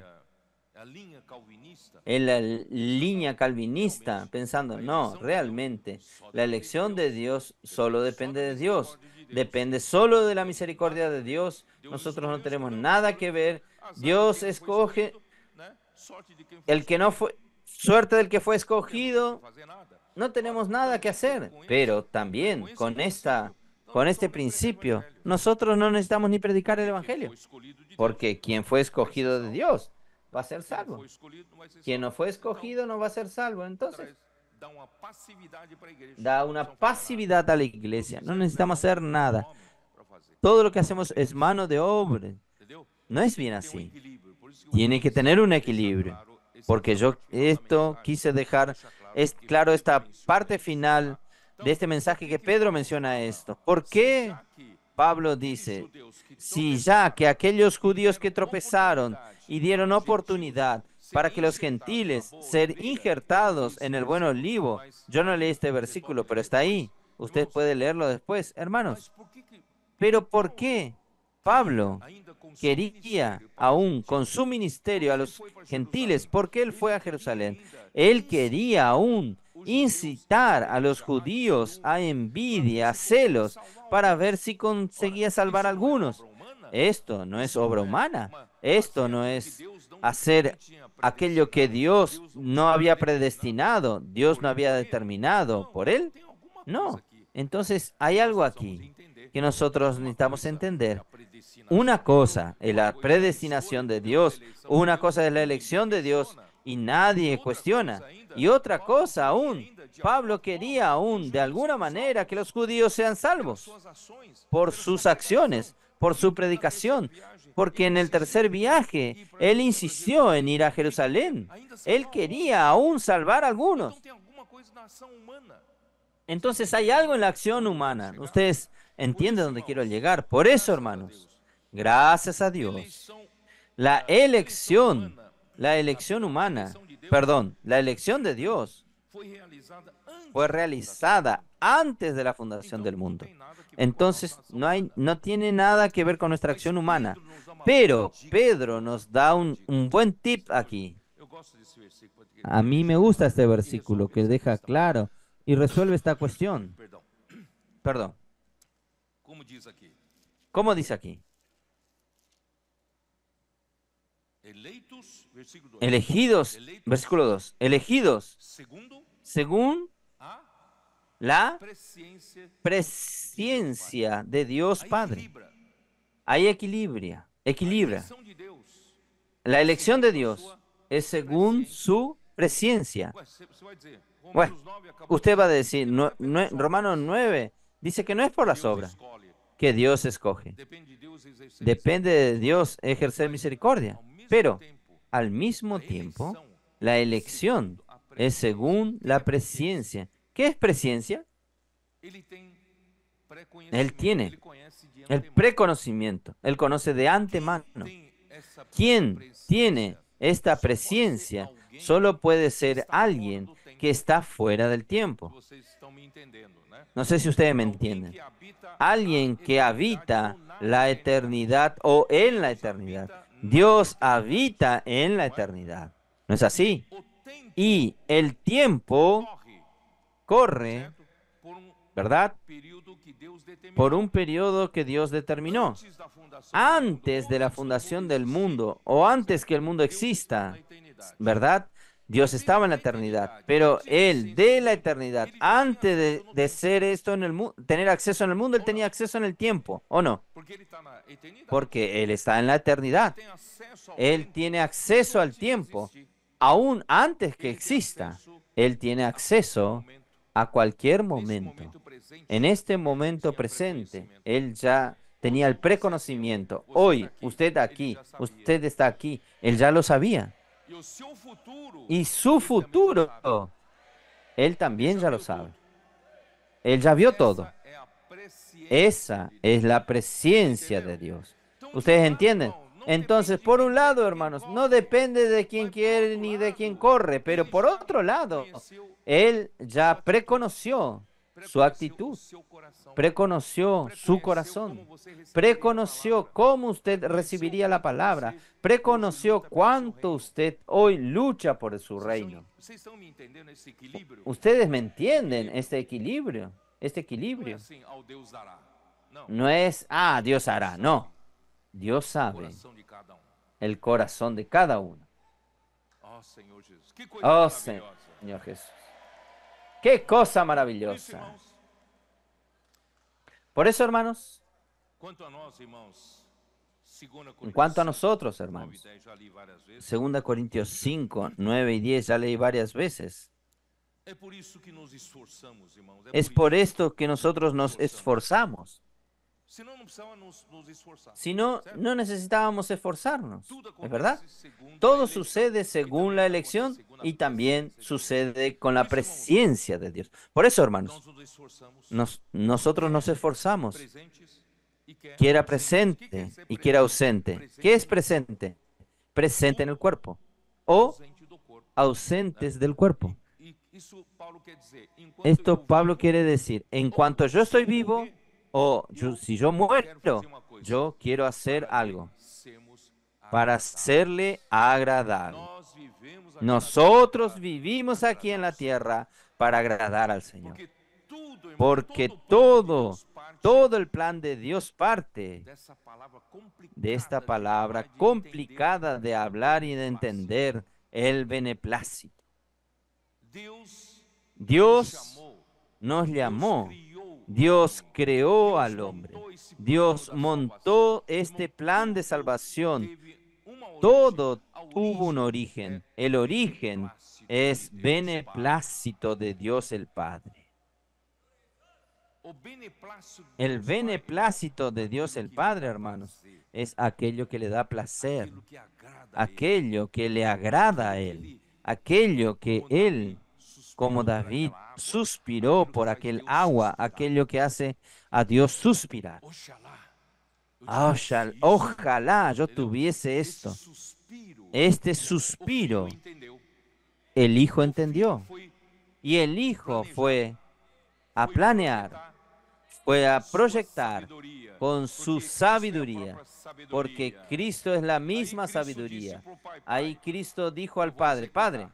A linha calvinista, en la línea calvinista, pensando, no, realmente, la elección de Dios solo depende de Dios, depende solo de la misericordia de Dios. Nosotros no tenemos nada que ver. Dios escoge né? Sorte de quem foi el que no escolhido, fue, suerte del que fue não temos que escogido, fazer nada. no Ora, tenemos nada que hacer. Pero también com esse con princípio, então con não este precisamos nem pregar principio, evangelho. nosotros no necesitamos ni predicar el Porque quem evangelio, foi escolhido de Deus porque quien fue vai ser escogido de salvo. Dios va a ser Quem não salvo. foi escolhido não vai ser Quien no salvo. fue escogido no va a ser salvo. Então, Entonces, dá uma passividade para a igreja. da Não una precisamos fazer nada. pasividad a la Tudo que iglesia. No fizemos é necesitamos mão hacer do nada. homem para fazer. Todo lo que hacemos es mano de obra. Entendeu? No es Tem bien que ter así. equilíbrio. Por isso que eu Tiene que quis tener un deixar equilibrio. claro Porque essa yo parte final da esto mensagem, quise dejar deixar claro es que claro Pedro esta menciona parte isso, final tá? de este Então, mensaje por que que Pedro Paulo menciona fala, esto. ¿Por se qué já que Pablo aqueles dice, judeus que si ya que tropeçaram aquellos e judíos que deram tropezaron oportunidade y dieron para os oportunidad gentios para serem que los insertados na gentiles boa ser oliveira, injertados eu en li el esse buen versículo, olivo? mas Yo no leí este você versículo, pode pero ler está depois. ahí. Usted Irmãos, puede leerlo después, mas hermanos. por que Pero ¿por Paulo qué queria, Pablo ainda com seu quería ministério para os aún con gentios, su ministerio a ele los foi para gentiles? Jerusalém? ¿Por qué él fue Ele a queria Jerusalén? ainda Él quería incitar aún os judeus incitar à a los inveja, a judíos ciúme, a para ver envidia, a se consegue celos, salvar para ver alguns. si Ora, conseguía salvar isso a não é algunos. obra humana? Esto no es Isso obra não é humana. fazer Esto no aquilo que es Deus não hacer tinha aquello que predestinado, Dios Deus não no tinha había determinado predestinado, Dios por, no había por ele? determinado Não, por então él. tem alguma coisa No. aqui Entonces que hay nós algo precisamos aquí entender. que nosotros Uma necesitamos coisa é entender. a predestinação Una de Deus, cosa es uma la coisa é a predestinación escolha de de Deus, a Dios, eleição de una Deus, cosa es la ninguém elección de Dios questiona. y E nadie outra cuestiona. coisa ainda, Y otra Paulo cosa queria aún, ainda, de alguma Pablo quería forma, que os aún, de judeus alguna sejam manera, que salvos los judíos sean pelas salvos suas ações, por pela sua sus pregação. acciones, por su E na terceira predicación, viagem, porque ele en el tercer insistiu em viaje ir para él insistió en Jerusalém. ir a Ele queria Jerusalén. ainda Él salvar quería alguns. aún salvar a Então algunos. tem alguma coisa na ação humana. Entonces hay algo en la acción Onde eu quero humana. chegar? Ustedes Por entienden isso, dónde quiero irmãos, llegar. Por eso, graças a hermanos, Deus, gracias a Dios, eleição, la eleição elección, humana, la perdão, elección a humana, eleição de Deus perdón, la elección de Dios foi realizada antes fue da fundação do realizada mundo. antes de la fundación Então, del não mundo. tem nada que ver com a Entonces, nossa ação humana. no tiene nada que ver con nuestra Mas acción humana. Pedro nos dá uma Pero boa dica, Pedro uma nos da boa dica. un buen tip aquí. Eu gosto desse versículo porque A mí me deixa gusta este claro e versículo resolve que essa deja questão. claro y resuelve esta cuestión. Perdão. Perdón. Como diz aqui, ¿Cómo dice aquí? eleitos, versículo 2, Elegidos, eleitos versículo 2. Elegidos segundo según a la presciência. presciencia de Dios Aí Padre. equilibra. Hay equilibria. A Equilibra. eleição de Deus. La elección de segundo a Dios sua es según su presciencia. Ué, você vai dizer, Bueno, Romanos 9 acabou usted va a de decir, dizer, não é pelas Romanos obras. 9 dice que no es por las Deus obras escolhe. que Dios escoge. Depende de Deus exercer Depende de Dios ejercer misericordia. Ao mesmo Pero tempo, al mismo a tiempo, eleição la é elección segundo a es presciência. según O que la é presciência? presciencia. ¿Qué es presciencia? Ele tem Él preconhecimento, tiene ele conhece de el antemão. preconocimiento. Él conoce de Quem antemano. tem essa ¿Quién presciência tiene esta só pode ser presciencia? alguém Solo puede que ser está fora alguien do tempo. que está fuera del tiempo. Vocês estão me entendendo, né? No sé si ustedes me Alguém entienden. que habita Alguien na que eternidade habita ou na la eternidad o en la Deus eternidad. habita na Dios eternidade. habita en la Não é? eternidad. ¿No es así? O tempo Y el tiempo corre, corre, certo? Por ¿verdad? período que Deus determinou. Por un periodo que Dios determinó. Antes da fundação do Antes mundo, de la antes do fundación mundo del existir, mundo o antes que el mundo Deus estava exista, na eternidade. ¿verdad? Dios estaba en la eternidad, pero Él de la eternidad, antes de ser esto en el mundo, tener acceso en el mundo, Él tenía acceso en el tiempo, ¿o no? Porque ele está na eternidade. Porque Él está en la eternidad. Tem acesso ao Él tempo tiene acceso al antes de tiempo, existir. aún antes que Ele tem exista. acesso Él tiene a acceso momento. a cualquier Nesse momento. momento presente, En este ele momento tinha presente, preconhecimento. Él ya tenía el preconocimiento. Hoy, usted aquí, usted está aquí, Él ya lo sabía. E o seu futuro Y su ele também já sabe. futuro Él Ele también já ya lo viu sabe. tudo. Él ya vio todo. Essa é a presciência Esa de es Deus. la presencia Entenderam? de Dios. Então, de um ¿Ustedes lado, entienden? irmão, não depende Entonces, de por quem un pega lado, e quem hermanos, no corre, depende de quién mas por quiere outro ni de quién lado, corre, pero ele por já otro lado, conheceu Él a sua ya atitude, su preconheceu o actitud, seu coração, preconoció su preconheceu como corazón, você receberia a preconoció palavra, cómo usted preconheceu o recibiría la quanto palabra, você hoje preconoció luta pelo seu cuánto reino. usted hoy lucha por su reino. Vocês estão me entendendo esse equilíbrio? Ustedes me entienden Equilíbrio. este Não é equilibrio. assim, ao Deus dará. Não. No es, Dios Deus hará, sabe no. Dios o sabe coração de cada um. el corazón de cada uno. Ó Senhor Jesus, que coisa Oh, maravilhosa. Señor Jesús. Qué cosa Por isso, maravillosa. irmãos, Por eso, hermanos, quanto a nós, irmãos, 2 en cuanto a Coríntios 5, nosotros, 9 e hermanos, 10, já li várias vezes. 2 Corintios 5, 9 y 10, ya leí varias veces. É por isso que nos esforçamos, irmãos. Es por esto que nosotros nos esforzamos. Senão não precisava nos esforçar. Si no, Certo? no necesitábamos esforzarnos. Tudo ¿Es verdad? acontece segundo a Todo eleição, sucede e según também la vai elección acontecer segundo a y también presença de Deus. sucede con la Por isso, irmãos, presencia de Dios. Por eso, hermanos, nós nos esforçamos. nosotros nos quer esforzamos, presentes e quer quiera ausentes. O que quer presente ser y quiera presente? ausente. Presente ¿Qué es no presente? Presente en el cuerpo corpo, o ausente do corpo. ausentes del cuerpo. E isso Paulo quer dizer, enquanto Esto eu Pablo vivo, quiere decir, en ou cuanto yo se estoy eu vivo morrer, o si yo quero fazer muero, uma coisa, yo quiero hacer para algo lhe sermos para agradáveis. serle agradable. Nós vivemos aqui Nosotros na terra vivimos para aquí en agradar la ao Senhor. tierra para agradar al Señor. Porque tudo, irmão, Porque todo o plano de Deus parte todo el plan de Dios parte dessa palavra complicada de esta de palabra falar, de complicada entender de o hablar y de beneplácito. entender el beneplácito. Deus nos Dios chamou, nos Deus llamó, criou o Dios homem, creó Deus al hombre, montou esse plano Dios da montó salvação. este Irmão, plan de tudo salvación. teve uma origem. Todo A tuvo un origem origen. é El origen beneplácito es de Deus Pai. beneplácito de Dios el Padre. O beneplácito de El Deus Pai é beneplácito de Dios aquilo el que lhe Padre, dá hermanos, prazer, es aquello que le da placer, aquilo que agrada a Ele, aquello que le agrada a aquilo que Él, Ele, aquello que como Él, como suspirou por David, aquela água, suspiró aquilo que por faz aquel Deus agua, suspirar. aquello que hace a Dios suspirar. Oxalá, eu tivesse isso. Ojalá yo Entendeu? tuviese Esse esto. suspiro, Este o filho suspiro, entendeu. el Hijo O filho entendió. foi Y el Hijo fue a foi planear, projetar fue a sua proyectar sabedoria, con porque su Cristo é a sabiduría, própria sabedoria. porque Cristo es la Aí misma Cristo disse sabiduría. pro Pai, Ahí Pai, Cristo dijo al eu vou Padre, executar. Padre,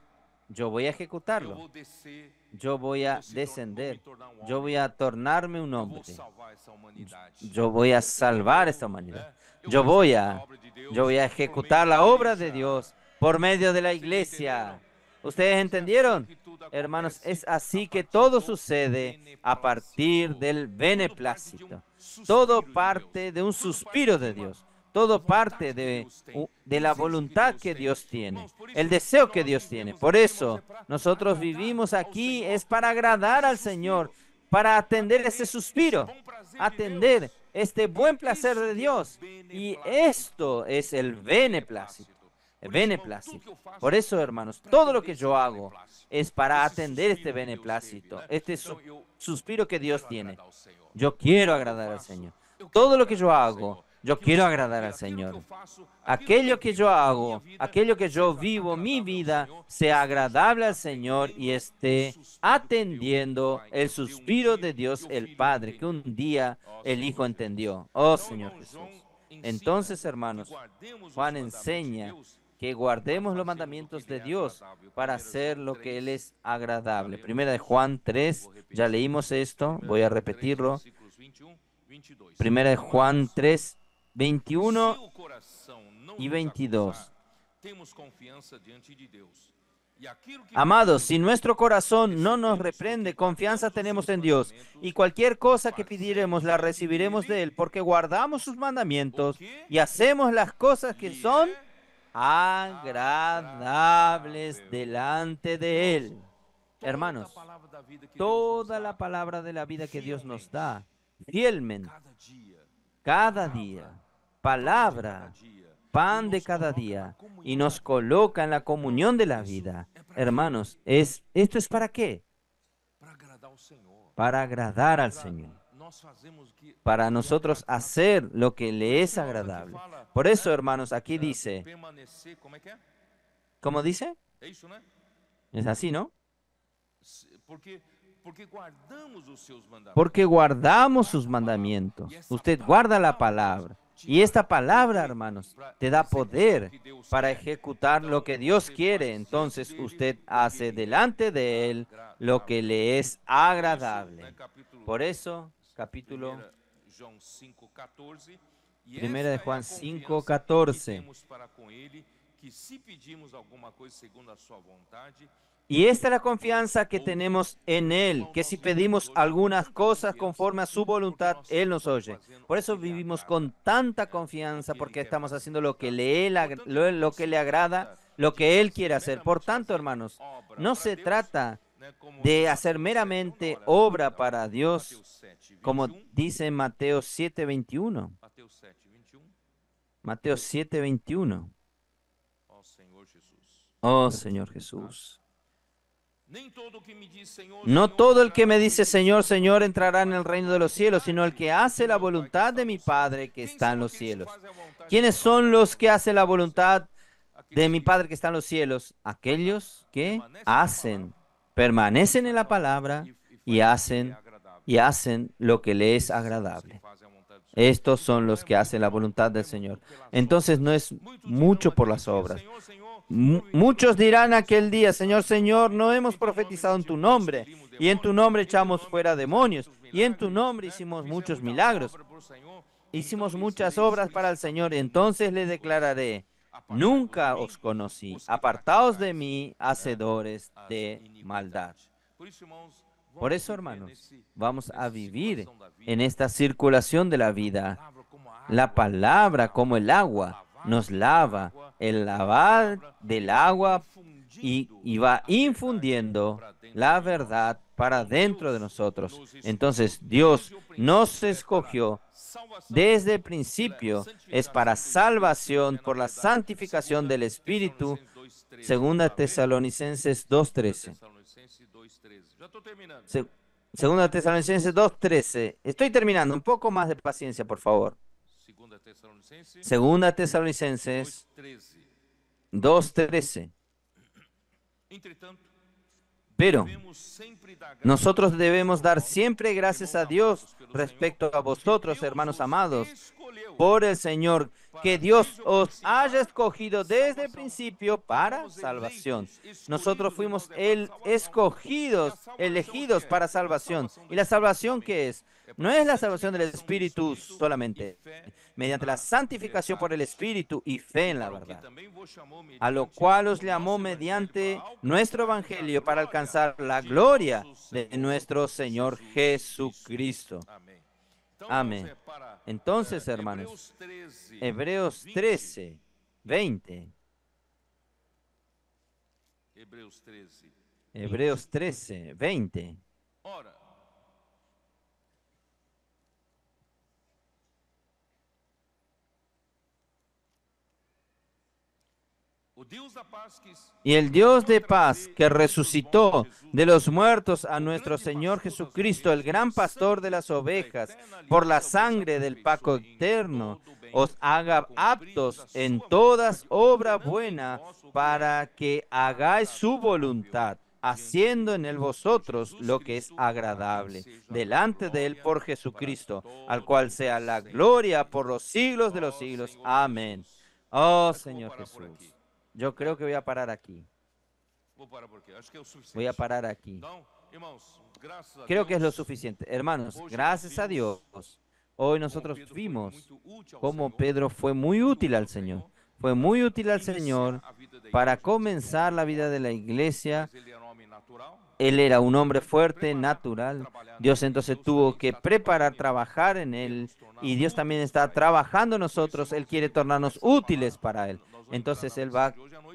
yo voy a Eu ejecutarlo, vou descer, yo voy a vou me descender, tornar um yo homem, voy a tornarme un eu vou hombre, salvar essa humanidade. yo voy a salvar Eu esta vou, humanidad, eu yo vou voy executar a, a obra de Deus yo voy a por ejecutar meio la da obra de igreja. Dios por medio de la Vocês iglesia. entenderam? ¿Ustedes É assim entendieron? que tudo Hermanos, acontece es a así que partir todo do sucede a partir beneplácito. del Tudo parte de beneplácito. suspiro Todo de parte Deus. de un Tudo parte suspiro de de uma Dios. Todo vontade parte que de, Deus tem, de la desejo que voluntad Deus que tem. Dios tiene, Irmãos, por el isso deseo que que nós Dios tiene. vivemos Por aqui, irmãos, eso é para nosotros agradar vivimos ao aquí Senhor, es para atender agradar esse al Señor, suspiro, para atender atender ese esse suspiro, bom prazer de atender Deus. este buen placer Isso de que é o Dios. Y beneplácito esto es el de Deus, beneplácito. El Por isso, irmão, tudo beneplácito. que eu faço Por eso, hermanos, para todo lo atender que esse yo hago beneplácito, es para esse atender este suspiro que Deus teve, beneplácito, né? este Então, eu suspiro que Dios quero tiene. agradar ao Senhor. Yo quiero Tudo que eu agradar al faço, Señor. eu quero Todo lo que yo agradar ao hago, Senhor. yo Que quiero eu- agradar al aquilo que Señor. eu faço, Aquello que yo a minha hago, vida aquello que yo seja vivo, mi agradável ao vida, Senhor, sea esteja agradable al Señor y atendendo o esté suspiro que Deus, atendiendo Pai, el deu suspiro dia de Dios e o el Filho Padre, que entendeu. un día Ó, el Senhor Hijo Jesus. entendió. Oh Então, Señor irmão, Jesús. João ensina Entonces, que hermanos, guardemos os Juan mandamentos de enseña Deus que para guardemos los fazermos mandamientos do que de lhe é Dios agradável. para 1 hacer João lo que Él 3, es agradable. lemos Primera de juntos, Juan vou 3, ya repetir. leímos esto, 1 voy a João 3, repetirlo. versículos 21, 22. Primera de Juan Amados, 3, se 21 o coração não y nos 22. acusar, temos confiança diante de Deus. E aquilo que Amados, pedimos, si nuestro corazón no nos recebemos reprende, porque confianza guardamos os tenemos seus en Dios. mandamentos, Y cualquier cosa que fazemos pidiéremos la diante recibiremos de dele Él, porque guardamos sus o mandamientos que y hacemos las cosas que lhe son é agradables agradável. delante de Él. Toda Hermanos, a palavra da vida que Deus nos toda dá, la palabra de la vida que Dios nos fielmente, da, fielmente, cada dia, cada palavra, día, pão de palabra, cada dia, pan e de nos cada coloca na día, y comunhão nos da vida. coloca en la comunión de la Isso vida. é para quê? Hermanos, ¿esto es para qué? para agradar al Señor, para nosotros hacer lo que le es agradable. Por eso, hermanos, aquí dice, ¿cómo dice? Es así, ¿no? Porque guardamos sus mandamientos. Usted guarda la palabra. Y esta palabra, hermanos, te da poder para ejecutar lo que Dios quiere. Entonces usted hace delante de Él lo que le es agradable. Por eso, capítulo 1 de Juan 5:14. Y esta es la confianza que tenemos en Él, que si pedimos algunas cosas conforme a su voluntad, Él nos oye. Por eso vivimos con tanta confianza, porque estamos haciendo lo que lo que le agrada, lo que Él quiere hacer. Por tanto, hermanos, no se trata de hacer meramente obra para Dios, como dice Mateo 7:21. Mateo 7:21. Oh Señor Jesús. No todo el que me dice Señor, Señor entrará en el reino de los cielos, sino el que hace la voluntad de mi Padre que está en los cielos. ¿Quiénes son los que hacen la voluntad de mi Padre que está en los cielos? Aquellos que permanecen en la palabra y hacen lo que le es agradable. Estos son los que hacen la voluntad del Señor. Entonces no es mucho por las obras. Muchos dirán aquel día, Señor, Señor, no hemos profetizado en tu nombre, y en tu nombre echamos fuera demonios, y en tu nombre hicimos muchos milagros, hicimos muchas obras para el Señor. Entonces le declararé, nunca os conocí, apartaos de mí, hacedores de maldad. Por eso, hermanos, vamos a vivir en esta circulación de la vida. La palabra, como el agua, nos lava. El lavar del agua y va infundiendo la verdad para dentro de nosotros. Entonces, Dios nos escogió desde el principio. Es para salvación por la santificación del Espíritu. Segunda Tesalonicenses 2:13. Segunda Tesalonicenses 2:13. Estoy terminando. Un poco más de paciencia, por favor. Segunda Tesalonicenses 2:13. Pero nosotros debemos dar siempre gracias a Dios respecto a vosotros, hermanos amados, por el Señor, que Dios os haya escogido desde el principio para salvación. Nosotros fuimos elegidos para salvación. ¿Y la salvación qué es? No es la salvación del Espíritu solamente, mediante la santificación por el Espíritu y fe en la verdad, a lo cual os llamó mediante nuestro Evangelio para alcanzar la gloria de nuestro Señor Jesucristo. Amén. Entonces, hermanos, Hebreos 13:20. Hebreos 13:20. Y el Dios de paz que resucitó de los muertos a nuestro Señor Jesucristo, el gran pastor de las ovejas, por la sangre del pacto eterno, os haga aptos en todas obra buena para que hagáis su voluntad, haciendo en él vosotros lo que es agradable, delante de él por Jesucristo, al cual sea la gloria por los siglos de los siglos. Amén. Oh Señor Jesús. Yo creo que voy a parar aquí. Voy a parar aquí. Creo que es lo suficiente. Hermanos, gracias a Dios, hoy nosotros vimos cómo Pedro fue muy útil al Señor. Fue muy útil al Señor para comenzar la vida de la iglesia. Él era un hombre fuerte, natural. Dios entonces tuvo que trabajar en él. Y Dios también está trabajando en nosotros. Él quiere tornarnos útiles para Él. Entonces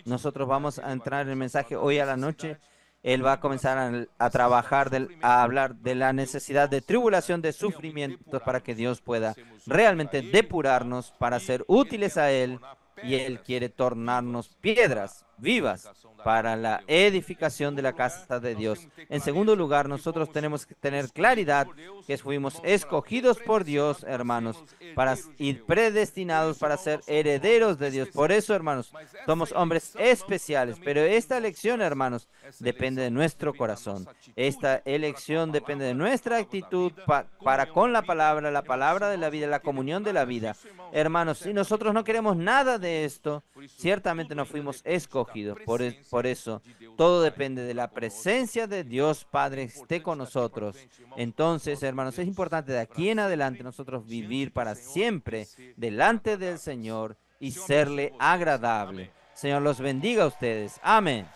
nosotros vamos a entrar en el mensaje hoy a la noche. Él va a comenzar a trabajar, a hablar de la necesidad de tribulación, de sufrimientos, para que Dios pueda realmente depurarnos para ser útiles a Él y Él quiere tornarnos piedras vivas para la edificación de la casa de Dios. En segundo lugar, nosotros tenemos que tener claridad que fuimos escogidos por Dios, hermanos, y predestinados para ser herederos de Dios. Por eso, hermanos, somos hombres especiales, pero esta elección, hermanos, depende de nuestro corazón. Esta elección depende de nuestra actitud para con la palabra de la vida, la comunión de la vida. Hermanos, si nosotros no queremos nada de esto, ciertamente no fuimos escogidos. Por eso, todo depende de la presencia de Dios Padre esté con nosotros. Entonces, hermanos, es importante de aquí en adelante nosotros vivir para siempre delante del Señor y serle agradable. Señor los bendiga a ustedes. Amén.